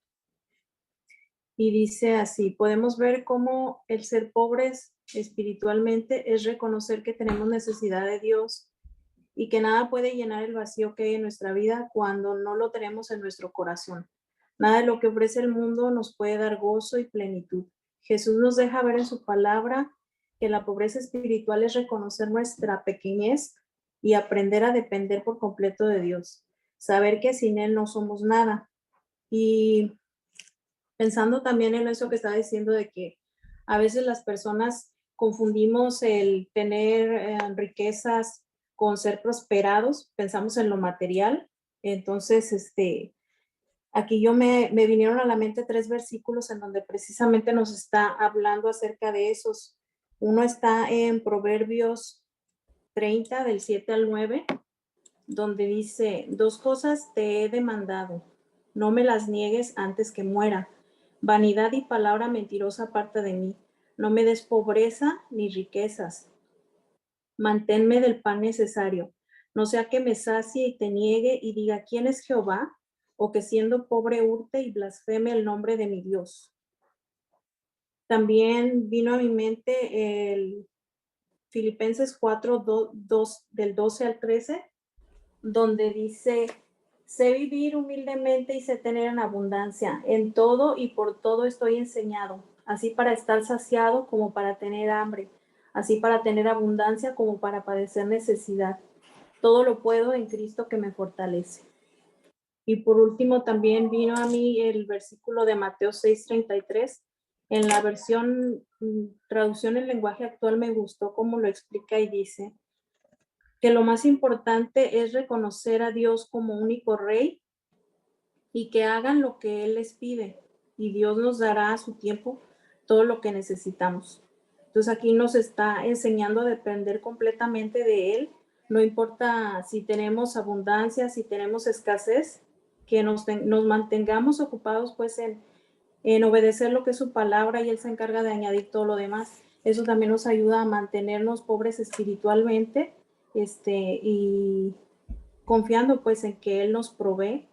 Y dice así, podemos ver cómo el ser pobres espiritualmente es reconocer que tenemos necesidad de Dios y que nada puede llenar el vacío que hay en nuestra vida cuando no lo tenemos en nuestro corazón. Nada de lo que ofrece el mundo nos puede dar gozo y plenitud. Jesús nos deja ver en su palabra que la pobreza espiritual es reconocer nuestra pequeñez y aprender a depender por completo de Dios. Saber que sin Él no somos nada. Y pensando también en eso que estaba diciendo de que a veces las personas confundimos el tener riquezas con ser prosperados, pensamos en lo material. Entonces, aquí me vinieron a la mente 3 versículos en donde precisamente nos está hablando acerca de esos. Uno está en Proverbios 30, del 7 al 9, donde dice, 2 cosas te he demandado, no me las niegues antes que muera. Vanidad y palabra mentirosa aparte de mí. No me des pobreza ni riquezas. Manténme del pan necesario. No sea que me sacie y te niegue y diga, ¿quién es Jehová? O que siendo pobre hurte y blasfeme el nombre de mi Dios. También vino a mi mente el Filipenses 4, del 12 al 13, donde dice, sé vivir humildemente y sé tener en abundancia. En todo y por todo estoy enseñado, así para estar saciado como para tener hambre, así para tener abundancia como para padecer necesidad. Todo lo puedo en Cristo que me fortalece. Y por último también vino a mí el versículo de Mateo 6:33. En la versión traducción en lenguaje actual me gustó cómo lo explica y dice que lo más importante es reconocer a Dios como único Rey y que hagan lo que Él les pide y Dios nos dará a su tiempo todo lo que necesitamos. Entonces aquí nos está enseñando a depender completamente de Él, no importa si tenemos abundancia, si tenemos escasez, que nos mantengamos ocupados pues en obedecer lo que es su palabra y Él se encarga de añadir todo lo demás. Eso también nos ayuda a mantenernos pobres espiritualmente, y confiando pues en que Él nos provee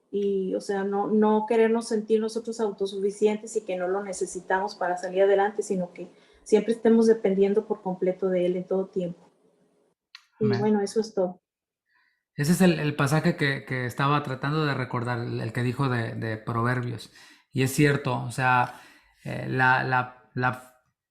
y, o sea, no querernos sentir nosotros autosuficientes y que no lo necesitamos para salir adelante, sino que siempre estemos dependiendo por completo de Él en todo tiempo. Y Amén. bueno, eso es todo. Ese es el pasaje que estaba tratando de recordar, el que dijo de Proverbios. Y es cierto, o sea, la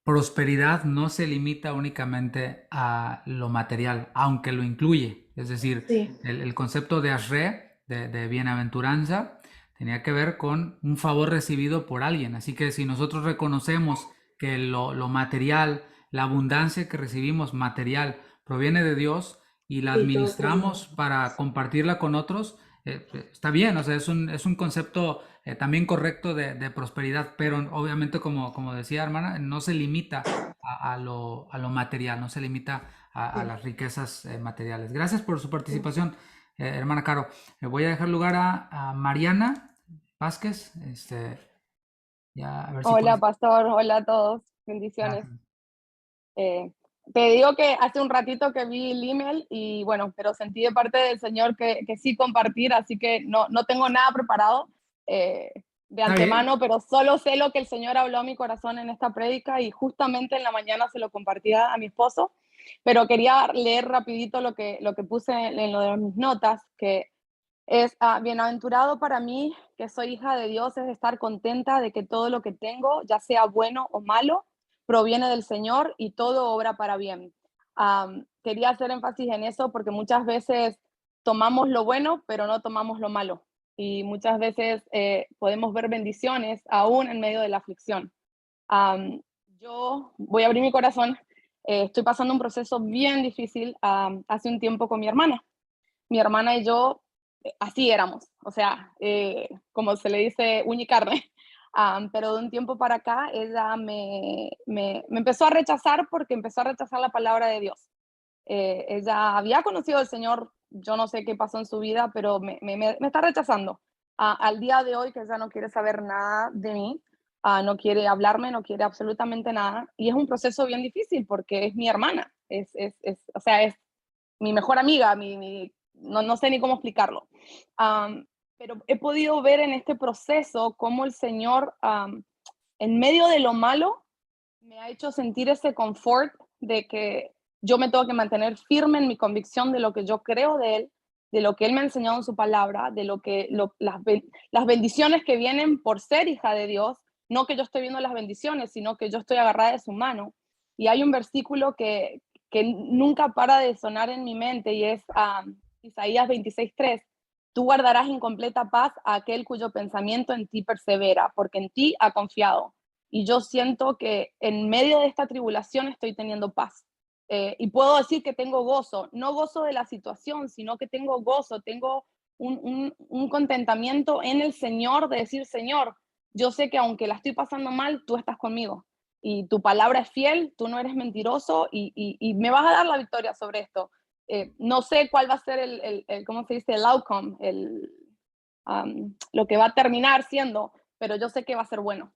prosperidad no se limita únicamente a lo material, aunque lo incluye. Es decir, Sí, el concepto de Ashre, de bienaventuranza, tenía que ver con un favor recibido por alguien. Así que si nosotros reconocemos que lo material, la abundancia que recibimos material, proviene de Dios, y la sí, todo proviene. administramos para compartirla con otros, está bien, o sea, es un concepto también correcto de prosperidad, pero obviamente, como decía hermana, no se limita a lo material, no se limita a Sí. las riquezas materiales. Gracias por su participación, hermana Caro. Voy a dejar lugar a Mariana Vázquez, ya a ver si Hola, puedes. pastor. Hola a todos. Bendiciones. Gracias. te digo que hace un ratito que vi el email y bueno, pero sentí de parte del Señor que sí compartir, así que no tengo nada preparado de antemano, pero solo sé lo que el Señor habló a mi corazón en esta prédica y justamente en la mañana se lo compartía a mi esposo, pero quería leer rapidito lo que puse en lo de mis notas, que es bienaventurado para mí que soy hija de Dios, es estar contenta de que todo lo que tengo, ya sea bueno o malo, proviene del Señor y todo obra para bien. Quería hacer énfasis en eso porque muchas veces tomamos lo bueno, pero no tomamos lo malo. Y muchas veces podemos ver bendiciones aún en medio de la aflicción. Yo voy a abrir mi corazón. Estoy pasando un proceso bien difícil hace un tiempo con mi hermana. Mi hermana y yo así éramos, o sea, como se le dice, uña y carne. Pero de un tiempo para acá, ella me empezó a rechazar porque empezó a rechazar la palabra de Dios. Ella había conocido al Señor, yo no sé qué pasó en su vida, pero me está rechazando. Al día de hoy, que ella no quiere saber nada de mí, no quiere hablarme, no quiere absolutamente nada. Y es un proceso bien difícil porque es mi hermana, o sea, es mi mejor amiga, no sé ni cómo explicarlo. Pero he podido ver en este proceso cómo el Señor, en medio de lo malo, me ha hecho sentir ese confort de que yo me tengo que mantener firme en mi convicción de lo que yo creo de Él, de lo que Él me ha enseñado en su palabra, de las bendiciones que vienen por ser hija de Dios, no que yo estoy viendo las bendiciones, sino que yo estoy agarrada de su mano. Y hay un versículo que nunca para de sonar en mi mente y es Isaías 26:3. Tú guardarás en completa paz a aquel cuyo pensamiento en ti persevera, porque en ti ha confiado. Y yo siento que en medio de esta tribulación estoy teniendo paz. Y puedo decir que tengo gozo, no gozo de la situación, sino que tengo gozo, tengo un contentamiento en el Señor de decir, Señor, yo sé que aunque la estoy pasando mal, tú estás conmigo y tu palabra es fiel, tú no eres mentiroso y me vas a dar la victoria sobre esto. No sé cuál va a ser ¿cómo se dice? El outcome, lo que va a terminar siendo, pero yo sé que va a ser bueno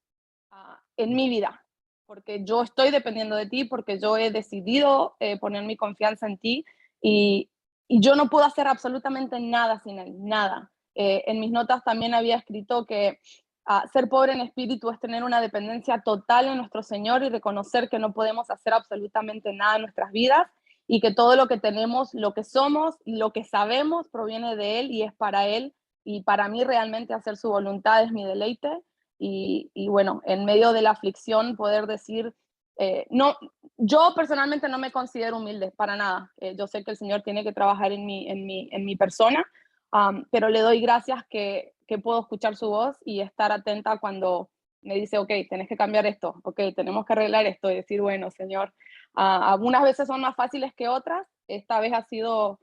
en mi vida, porque yo estoy dependiendo de ti, porque yo he decidido poner mi confianza en ti y, y yo no puedo hacer absolutamente nada sin él, nada. En mis notas también había escrito que ser pobre en espíritu es tener una dependencia total en nuestro Señor y reconocer que no podemos hacer absolutamente nada en nuestras vidas y que todo lo que tenemos, lo que somos, lo que sabemos proviene de Él y es para Él. Y para mí realmente hacer su voluntad es mi deleite. Y bueno, en medio de la aflicción poder decir, no, yo personalmente no me considero humilde para nada. Yo sé que el Señor tiene que trabajar en mi persona, pero le doy gracias que puedo escuchar su voz y estar atenta cuando me dice, ok, tenés que cambiar esto, ok, tenemos que arreglar esto y decir, bueno, Señor, algunas veces son más fáciles que otras. Esta vez ha sido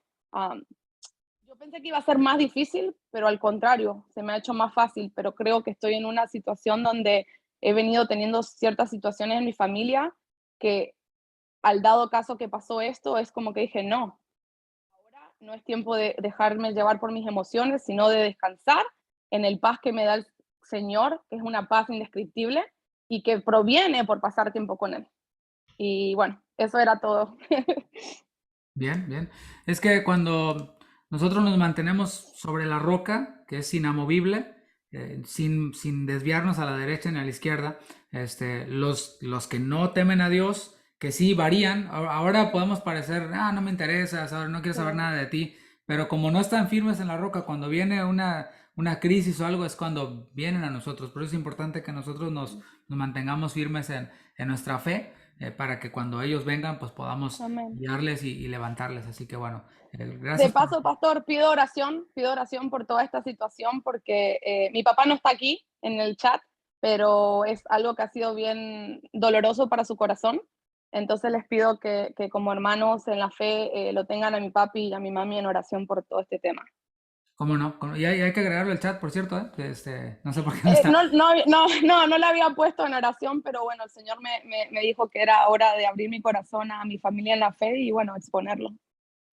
yo pensé que iba a ser más difícil, pero al contrario, se me ha hecho más fácil, pero creo que estoy en una situación donde he venido teniendo ciertas situaciones en mi familia que al dado caso que pasó esto, es como que dije, no, ahora no es tiempo de dejarme llevar por mis emociones, sino de descansar en el paz que me da el Señor, que es una paz indescriptible y que proviene por pasar tiempo con Él. Y bueno, eso era todo. Bien, bien. Es que cuando nosotros nos mantenemos sobre la roca, que es inamovible, sin desviarnos a la derecha ni a la izquierda, los que no temen a Dios, que sí varían, ahora podemos parecer, no me interesa, no quiero saber nada de ti, pero como no están firmes en la roca, cuando viene una crisis o algo, es cuando vienen a nosotros. Por eso es importante que nosotros nos mantengamos firmes en nuestra fe, para que cuando ellos vengan, pues podamos Amén. guiarles y levantarles. Así que bueno, De gracias por... paso, pastor, pido oración por toda esta situación porque mi papá no está aquí en el chat, pero es algo que ha sido bien doloroso para su corazón. Entonces les pido que como hermanos en la fe lo tengan a mi papi y a mi mami en oración por todo este tema. ¿Cómo no? Y hay que agregarlo al chat, por cierto, ¿eh? No sé por qué no está. No la había puesto en oración, pero bueno, el Señor me dijo que era hora de abrir mi corazón a mi familia en la fe y bueno, exponerlo.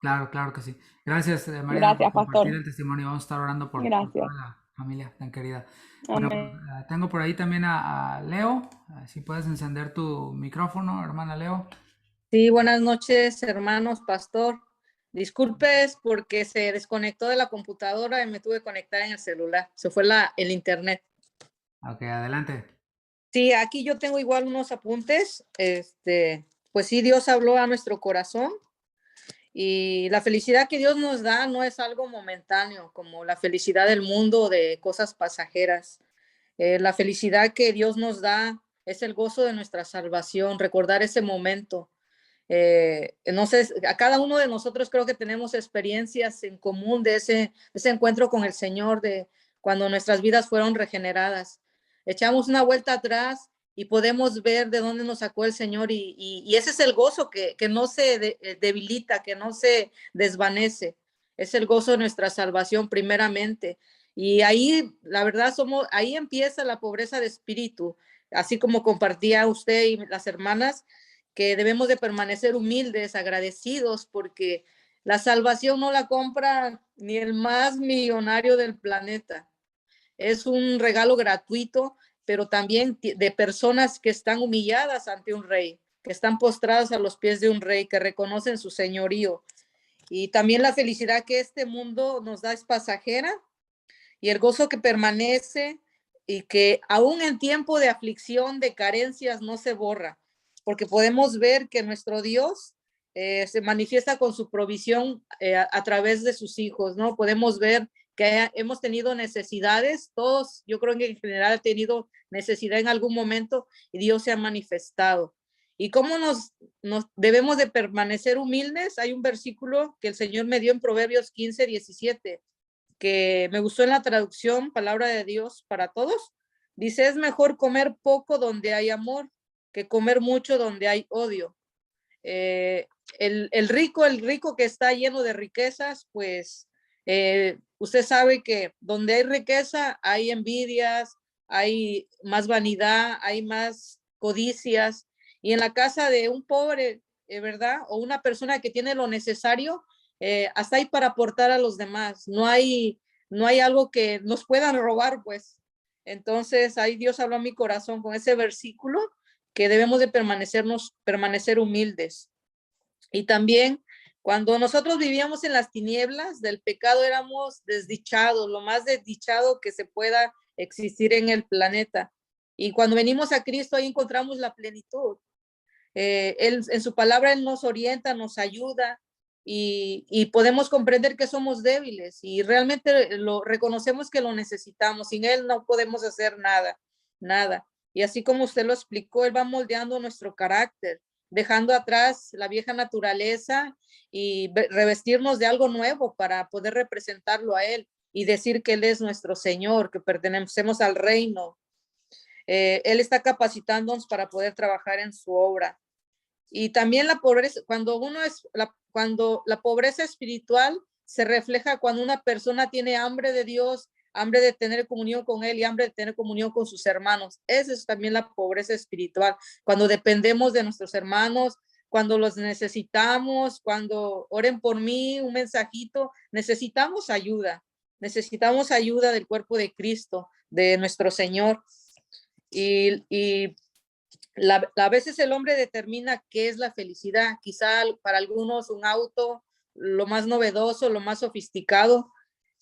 Claro, claro que sí. Gracias, Mariana, por Gracias, compartir pastor. el testimonio. Vamos a estar orando por toda Gracias. la familia tan querida. Bueno, Amén. tengo por ahí también a Leo. Si puedes encender tu micrófono, hermana Leo. Sí, buenas noches, hermanos, pastor. Disculpes porque se desconectó de la computadora y me tuve que conectar en el celular. Se fue el internet. Ok, adelante. Sí, aquí yo tengo igual unos apuntes. Pues sí, Dios habló a nuestro corazón y la felicidad que Dios nos da no es algo momentáneo, como la felicidad del mundo de cosas pasajeras. La felicidad que Dios nos da es el gozo de nuestra salvación, recordar ese momento. No sé, a cada uno de nosotros creo que tenemos experiencias en común de ese encuentro con el Señor, de cuando nuestras vidas fueron regeneradas. Echamos una vuelta atrás y podemos ver de dónde nos sacó el Señor y ese es el gozo que no se debilita, que no se desvanece. Es el gozo de nuestra salvación primeramente. Y ahí, la verdad, ahí empieza la pobreza de espíritu, así como compartía usted y las hermanas, que debemos de permanecer humildes, agradecidos, porque la salvación no la compra ni el más millonario del planeta. Es un regalo gratuito, pero también de personas que están humilladas ante un rey, que están postradas a los pies de un rey, que reconocen su señorío. Y también la felicidad que este mundo nos da es pasajera y el gozo que permanece y que aún en tiempo de aflicción, de carencias, no se borra, porque podemos ver que nuestro Dios se manifiesta con su provisión a través de sus hijos, ¿no? Podemos ver que hemos tenido necesidades, todos, yo creo que en general han tenido necesidad en algún momento y Dios se ha manifestado. ¿Y cómo nos debemos de permanecer humildes? Hay un versículo que el Señor me dio en Proverbios 15:17, que me gustó en la traducción, Palabra de Dios para Todos. Dice, es mejor comer poco donde hay amor que comer mucho donde hay odio. El rico que está lleno de riquezas, pues usted sabe que donde hay riqueza hay envidias, hay más vanidad, hay más codicias. Y en la casa de un pobre, ¿verdad? O una persona que tiene lo necesario, hasta hay para aportar a los demás. No hay algo que nos puedan robar, pues. Entonces, ahí Dios habló a mi corazón con ese versículo, que debemos de permanecer humildes. Y también cuando nosotros vivíamos en las tinieblas del pecado éramos desdichados, lo más desdichado que se pueda existir en el planeta. Y cuando venimos a Cristo ahí encontramos la plenitud. Él, en su palabra, Él nos orienta, nos ayuda y podemos comprender que somos débiles y realmente lo reconocemos que lo necesitamos. Sin Él no podemos hacer nada, nada. Y así como usted lo explicó, Él va moldeando nuestro carácter, dejando atrás la vieja naturaleza y revestirnos de algo nuevo para poder representarlo a Él y decir que Él es nuestro Señor, que pertenecemos al reino. Él está capacitándonos para poder trabajar en su obra. Y también la pobreza, cuando la pobreza espiritual se refleja cuando una persona tiene hambre de Dios, hambre de tener comunión con Él y hambre de tener comunión con sus hermanos. Esa es también la pobreza espiritual, cuando dependemos de nuestros hermanos, cuando los necesitamos, cuando oren por mí, un mensajito, necesitamos ayuda del cuerpo de Cristo, de nuestro Señor. Y a veces el hombre determina qué es la felicidad. Quizá para algunos un auto, lo más novedoso, lo más sofisticado,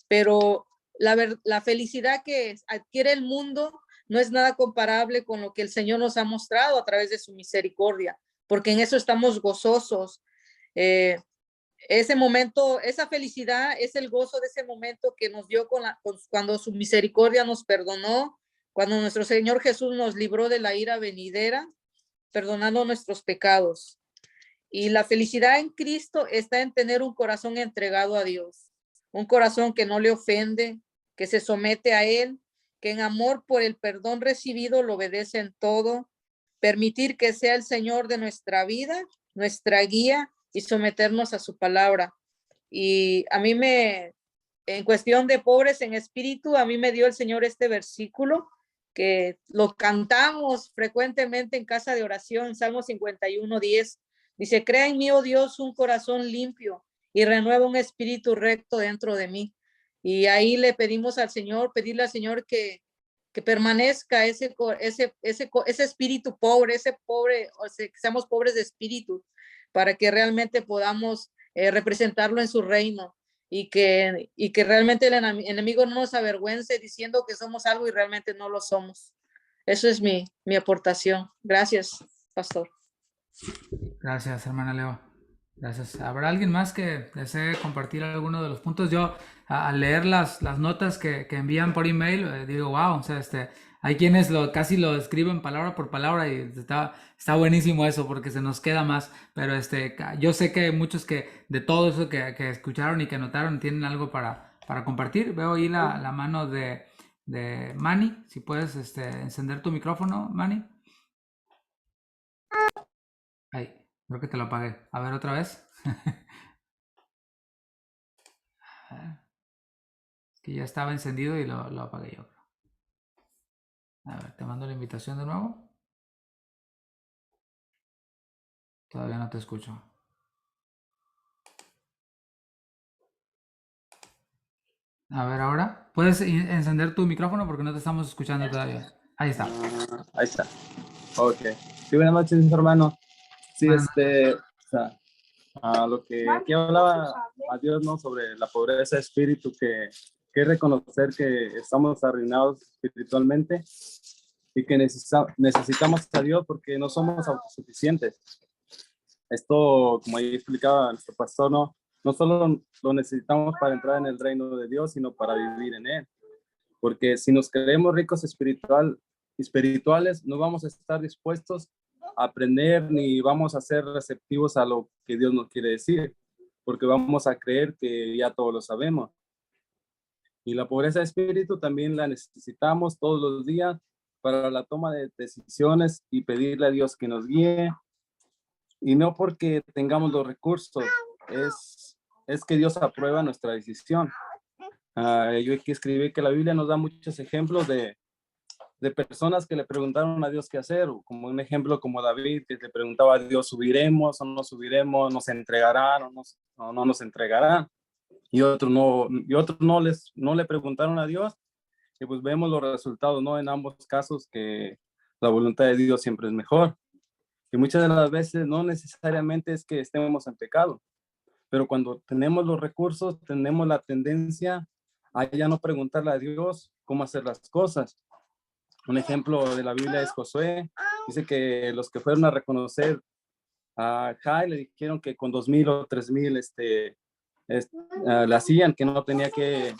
pero la felicidad que adquiere el mundo no es nada comparable con lo que el Señor nos ha mostrado a través de su misericordia, porque en eso estamos gozosos. Ese momento, esa felicidad es el gozo de ese momento que nos dio cuando su misericordia nos perdonó, cuando nuestro Señor Jesús nos libró de la ira venidera, perdonando nuestros pecados. Y la felicidad en Cristo está en tener un corazón entregado a Dios, un corazón que no le ofende, que se somete a Él, que en amor por el perdón recibido lo obedece en todo, permitir que sea el Señor de nuestra vida, nuestra guía y someternos a su palabra. Y a mí en cuestión de pobres en espíritu, a mí me dio el Señor este versículo que lo cantamos frecuentemente en casa de oración, Salmo 51:10. Dice, crea en mí, oh Dios, un corazón limpio y renueva un espíritu recto dentro de mí. Y ahí le pedimos al Señor, pedirle al Señor que permanezca ese espíritu pobre, que seamos pobres de espíritu, para que realmente podamos representarlo en su reino y que realmente el enemigo no nos avergüence diciendo que somos algo y realmente no lo somos. Eso es mi aportación. Gracias, pastor. Gracias, hermana Leo. Gracias. ¿Habrá alguien más que desee compartir alguno de los puntos? Yo, al leer las notas que envían por email, digo, wow, o sea, hay quienes casi lo escriben palabra por palabra y está buenísimo eso porque se nos queda más. Pero yo sé que muchos que de todo eso que escucharon y que notaron tienen algo para compartir. Veo ahí la mano de Manny. Si puedes encender tu micrófono, Manny. Ay, creo que te lo apagué. A ver, otra vez. Es que ya estaba encendido y lo apagué yo. A ver, te mando la invitación de nuevo. Todavía no te escucho. A ver, ahora. ¿Puedes encender tu micrófono porque no te estamos escuchando todavía? Ahí está. Ahí está. Ok. Sí, buenas noches, hermano. Sí, Buenas o sea, a lo que aquí hablaba a Dios, ¿no? Sobre la pobreza de espíritu, que es reconocer que estamos arruinados espiritualmente y que necesitamos a Dios porque no somos autosuficientes. Esto, como ahí explicaba nuestro pastor, no solo lo necesitamos para entrar en el reino de Dios, sino para vivir en él. Porque si nos creemos ricos espirituales, no vamos a estar dispuestos a aprender ni vamos a ser receptivos a lo que Dios nos quiere decir, porque vamos a creer que ya todo lo sabemos. Y la pobreza de espíritu también la necesitamos todos los días para la toma de decisiones y pedirle a Dios que nos guíe. Y no porque tengamos los recursos, es que Dios aprueba nuestra decisión. Yo aquí escribí que la Biblia nos da muchos ejemplos de personas que le preguntaron a Dios qué hacer, como un ejemplo como David, que le preguntaba a Dios, ¿subiremos o no subiremos? ¿Nos entregarán o no nos entregarán? Y otros no le preguntaron a Dios, y pues vemos los resultados, ¿no? En ambos casos que la voluntad de Dios siempre es mejor. Y muchas de las veces no necesariamente es que estemos en pecado, pero cuando tenemos los recursos, tenemos la tendencia a ya no preguntarle a Dios cómo hacer las cosas. Un ejemplo de la Biblia es Josué. Dice que los que fueron a reconocer a Jai le dijeron que con 2,000 o 3,000 le hacían, que no tenía que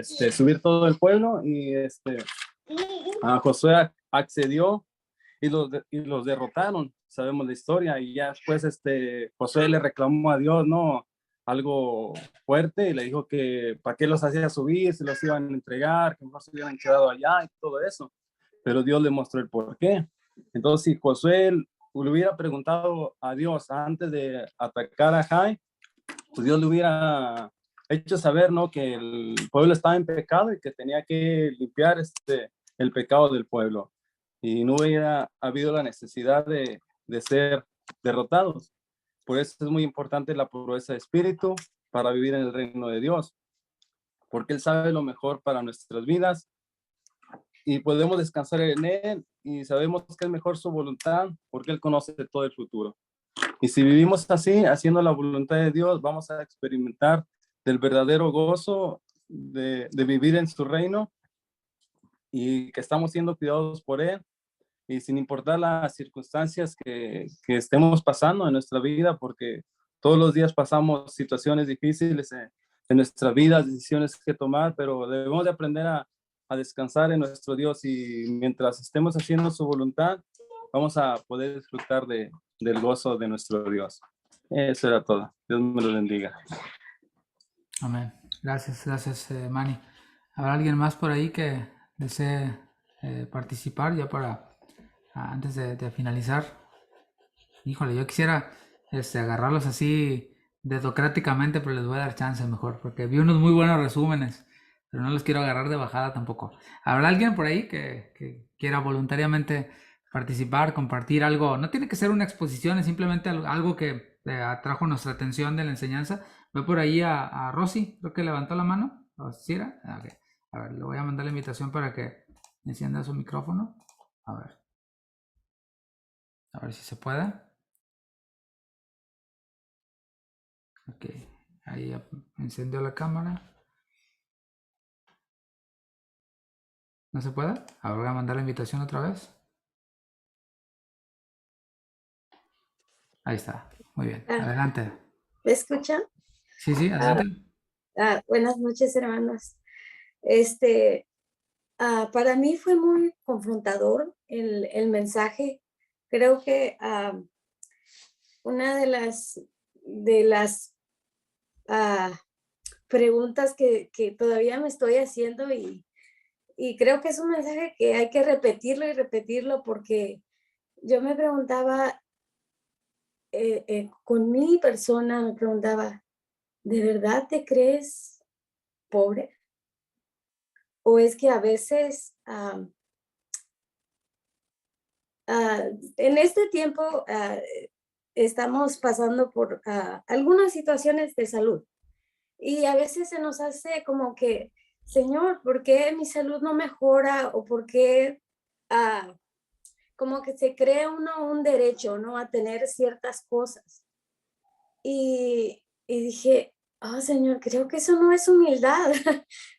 subir todo el pueblo, y Josué accedió y los derrotaron. Sabemos la historia, y ya después Josué le reclamó a Dios, ¿no? Algo fuerte, y le dijo que para qué los hacía subir, si los iban a entregar, que mejor se hubieran quedado allá y todo eso. Pero Dios le mostró el por qué. Entonces, si Josué le hubiera preguntado a Dios antes de atacar a Jai, pues Dios le hubiera hecho saber, ¿no? Que el pueblo estaba en pecado y que tenía que limpiar el pecado del pueblo. Y no hubiera habido la necesidad de ser derrotados. Por eso es muy importante la pobreza de espíritu para vivir en el reino de Dios, porque Él sabe lo mejor para nuestras vidas y podemos descansar en Él, y sabemos que es mejor su voluntad porque Él conoce todo el futuro. Y si vivimos así, haciendo la voluntad de Dios, vamos a experimentar del verdadero gozo de vivir en su reino, y que estamos siendo cuidados por Él, y sin importar las circunstancias que estemos pasando en nuestra vida, porque todos los días pasamos situaciones difíciles en nuestra vida, decisiones que tomar, pero debemos de aprender a descansar en nuestro Dios, y mientras estemos haciendo su voluntad, vamos a poder disfrutar del gozo de nuestro Dios. Eso era todo. Dios me lo bendiga. Amén. Gracias, Manny. ¿Habrá alguien más por ahí que desee participar ya antes de finalizar? Híjole, yo quisiera agarrarlos así dedocráticamente, pero les voy a dar chance mejor, porque vi unos muy buenos resúmenes, pero no los quiero agarrar de bajada tampoco. ¿Habrá alguien por ahí que quiera voluntariamente participar, compartir algo? No tiene que ser una exposición, es simplemente algo que atrajo nuestra atención de la enseñanza. Veo por ahí a Rosy, creo que levantó la mano. ¿O Cira? Okay. A ver, le voy a mandar la invitación para que encienda su micrófono. A ver si se puede. Ok, ahí encendió la cámara. ¿No se puede? Ahora voy a mandar la invitación otra vez. Ahí está. Muy bien. Adelante. ¿Me escuchan? Sí, sí, adelante. Buenas noches, hermanos. Este, para mí fue muy confrontador el mensaje. Creo que una de las preguntas que todavía me estoy haciendo y creo que es un mensaje que hay que repetirlo y repetirlo porque yo me preguntaba, con mi persona me preguntaba, ¿de verdad te crees pobre? ¿O es que a veces en este tiempo estamos pasando por algunas situaciones de salud y a veces se nos hace como que, Señor, ¿por qué mi salud no mejora? ¿O por qué como que se cree uno un derecho, ¿no? A tener ciertas cosas. Y dije, oh, Señor, creo que eso no es humildad.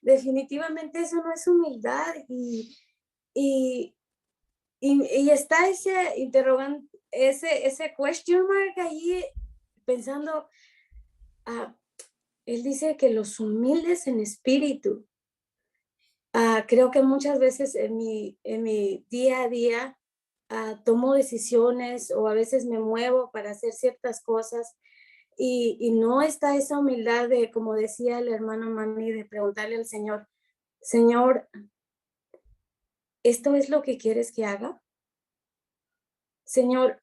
Definitivamente eso no es humildad. Y, y está ese interrogante, ese question mark ahí pensando, él dice que los humildes en espíritu. Creo que muchas veces en mi día a día tomo decisiones o a veces me muevo para hacer ciertas cosas y no está esa humildad de, como decía el hermano Manny, de preguntarle al Señor, Señor, ¿esto es lo que quieres que haga? Señor,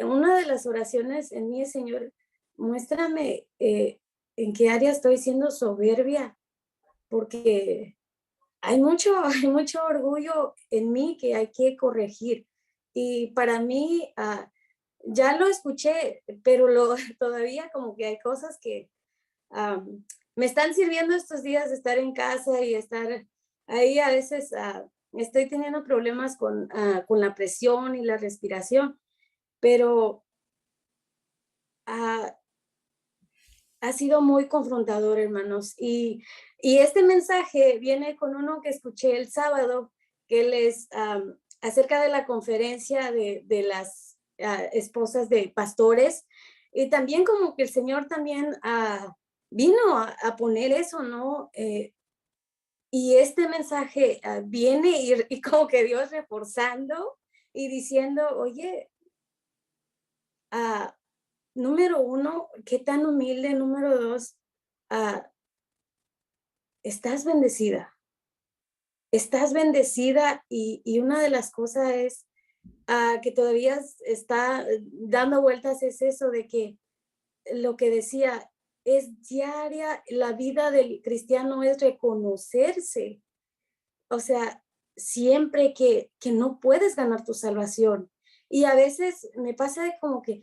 una de las oraciones en mí es, Señor, muéstrame en qué área estoy siendo soberbia, porque hay mucho orgullo en mí que hay que corregir. Y para mí, ya lo escuché, pero todavía como que hay cosas que me están sirviendo estos días de estar en casa y estar ahí. A veces estoy teniendo problemas con la presión y la respiración, pero ah, ha sido muy confrontador, hermanos. Y este mensaje viene con uno que escuché el sábado, que él es acerca de la conferencia de las esposas de pastores. Y también como que el Señor también vino a poner eso, ¿no? Y este mensaje viene y como que Dios reforzando y diciendo, oye, número uno, qué tan humilde. Número dos, estás bendecida. Estás bendecida y una de las cosas es que todavía está dando vueltas es eso de que lo que decía es diaria, la vida del cristiano es reconocerse. O sea, siempre que no puedes ganar tu salvación. Y a veces me pasa de como que,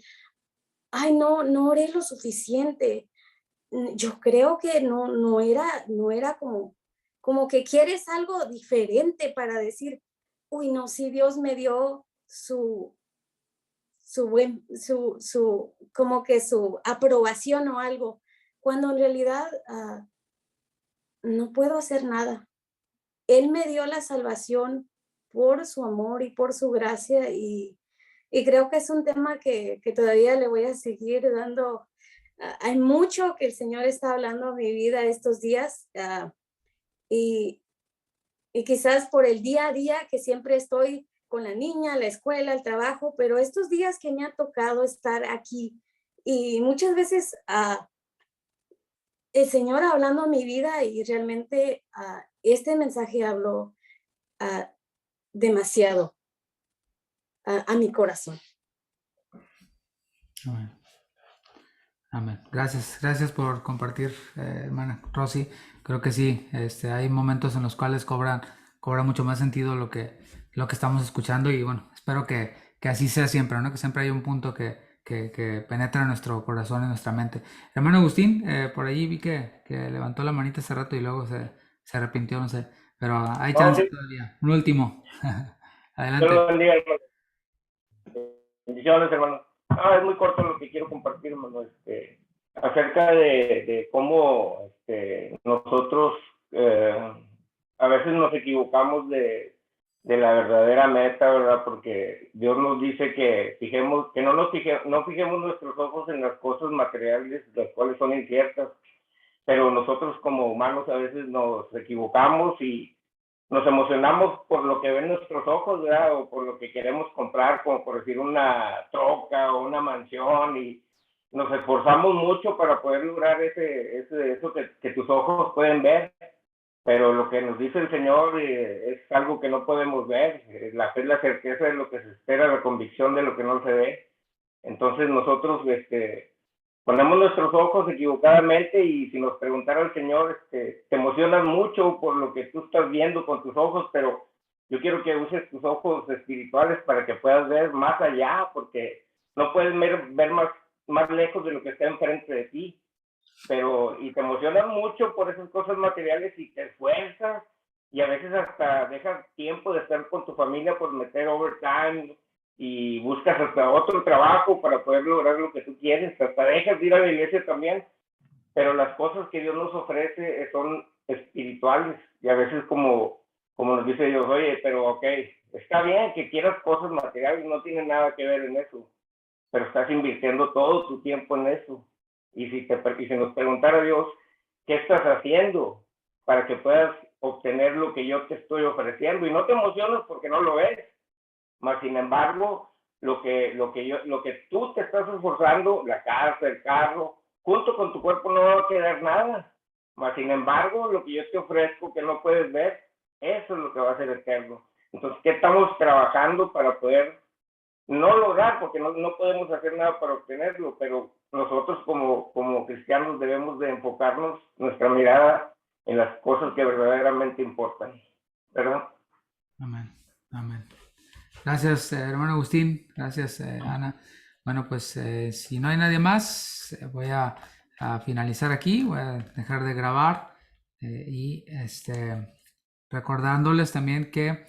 ay, no oré lo suficiente. Yo creo que no era como que quieres algo diferente para decir, uy, no, si Dios me dio como que su aprobación o algo, cuando en realidad no puedo hacer nada. Él me dio la salvación por su amor y por su gracia y creo que es un tema que todavía le voy a seguir dando. Hay mucho que el Señor está hablando a mi vida estos días y, y quizás por el día a día que siempre estoy con la niña, la escuela, el trabajo, pero estos días que me ha tocado estar aquí y muchas veces el Señor hablando a mi vida y realmente este mensaje habló demasiado a mi corazón. Amén. Amén. Gracias por compartir, hermana Rosy. Creo que sí, hay momentos en los cuales cobra mucho más sentido lo que estamos escuchando y bueno, espero que así sea siempre, ¿no? Que siempre hay un punto que penetra en nuestro corazón, en nuestra mente. Hermano Agustín, por ahí vi que levantó la manita hace rato y luego se arrepintió, no sé, pero hay chance todavía. Un último. Adelante. Dios lo bendiga, hermano. Bendiciones, hermano. Es muy corto lo que quiero compartir, hermano. acerca de cómo nosotros a veces nos equivocamos de la verdadera meta, ¿verdad? Porque Dios nos dice que fijemos, que no fijemos nuestros ojos en las cosas materiales, las cuales son inciertas, pero nosotros como humanos a veces nos equivocamos y nos emocionamos por lo que ven nuestros ojos, ¿verdad? O por lo que queremos comprar, como por decir una troca o una mansión, y nos esforzamos mucho para poder lograr eso que tus ojos pueden ver, pero lo que nos dice el Señor es algo que no podemos ver. La fe es la certeza de lo que se espera, la convicción de lo que no se ve. Entonces nosotros ponemos nuestros ojos equivocadamente, y si nos preguntara el Señor, te emocionas mucho por lo que tú estás viendo con tus ojos, pero yo quiero que uses tus ojos espirituales para que puedas ver más allá, porque no puedes ver más lejos de lo que está enfrente de ti. Y te emocionas mucho por esas cosas materiales y te esfuerzas, y a veces hasta dejas tiempo de estar con tu familia por meter overtime, y buscas hasta otro trabajo para poder lograr lo que tú quieres, hasta dejas de ir a la iglesia también, pero las cosas que Dios nos ofrece son espirituales, y a veces como nos dice Dios, oye, pero ok, está bien que quieras cosas materiales, no tiene nada que ver en eso, pero estás invirtiendo todo tu tiempo en eso. Y si nos preguntara Dios, ¿qué estás haciendo para que puedas obtener lo que yo te estoy ofreciendo? Y no te emocionas porque no lo ves, mas sin embargo, lo que tú te estás esforzando, la casa, el carro, junto con tu cuerpo no va a quedar nada. Mas sin embargo, lo que yo te ofrezco que no puedes ver, eso es lo que va a ser eterno. Entonces, ¿qué estamos trabajando para poder no lograr? Porque no podemos hacer nada para obtenerlo, pero nosotros como cristianos debemos de enfocarnos nuestra mirada en las cosas que verdaderamente importan, ¿verdad? Amén, amén. Gracias, hermano Agustín. Gracias, Ana. Bueno, pues si no hay nadie más, voy a finalizar aquí. Voy a dejar de grabar y recordándoles también que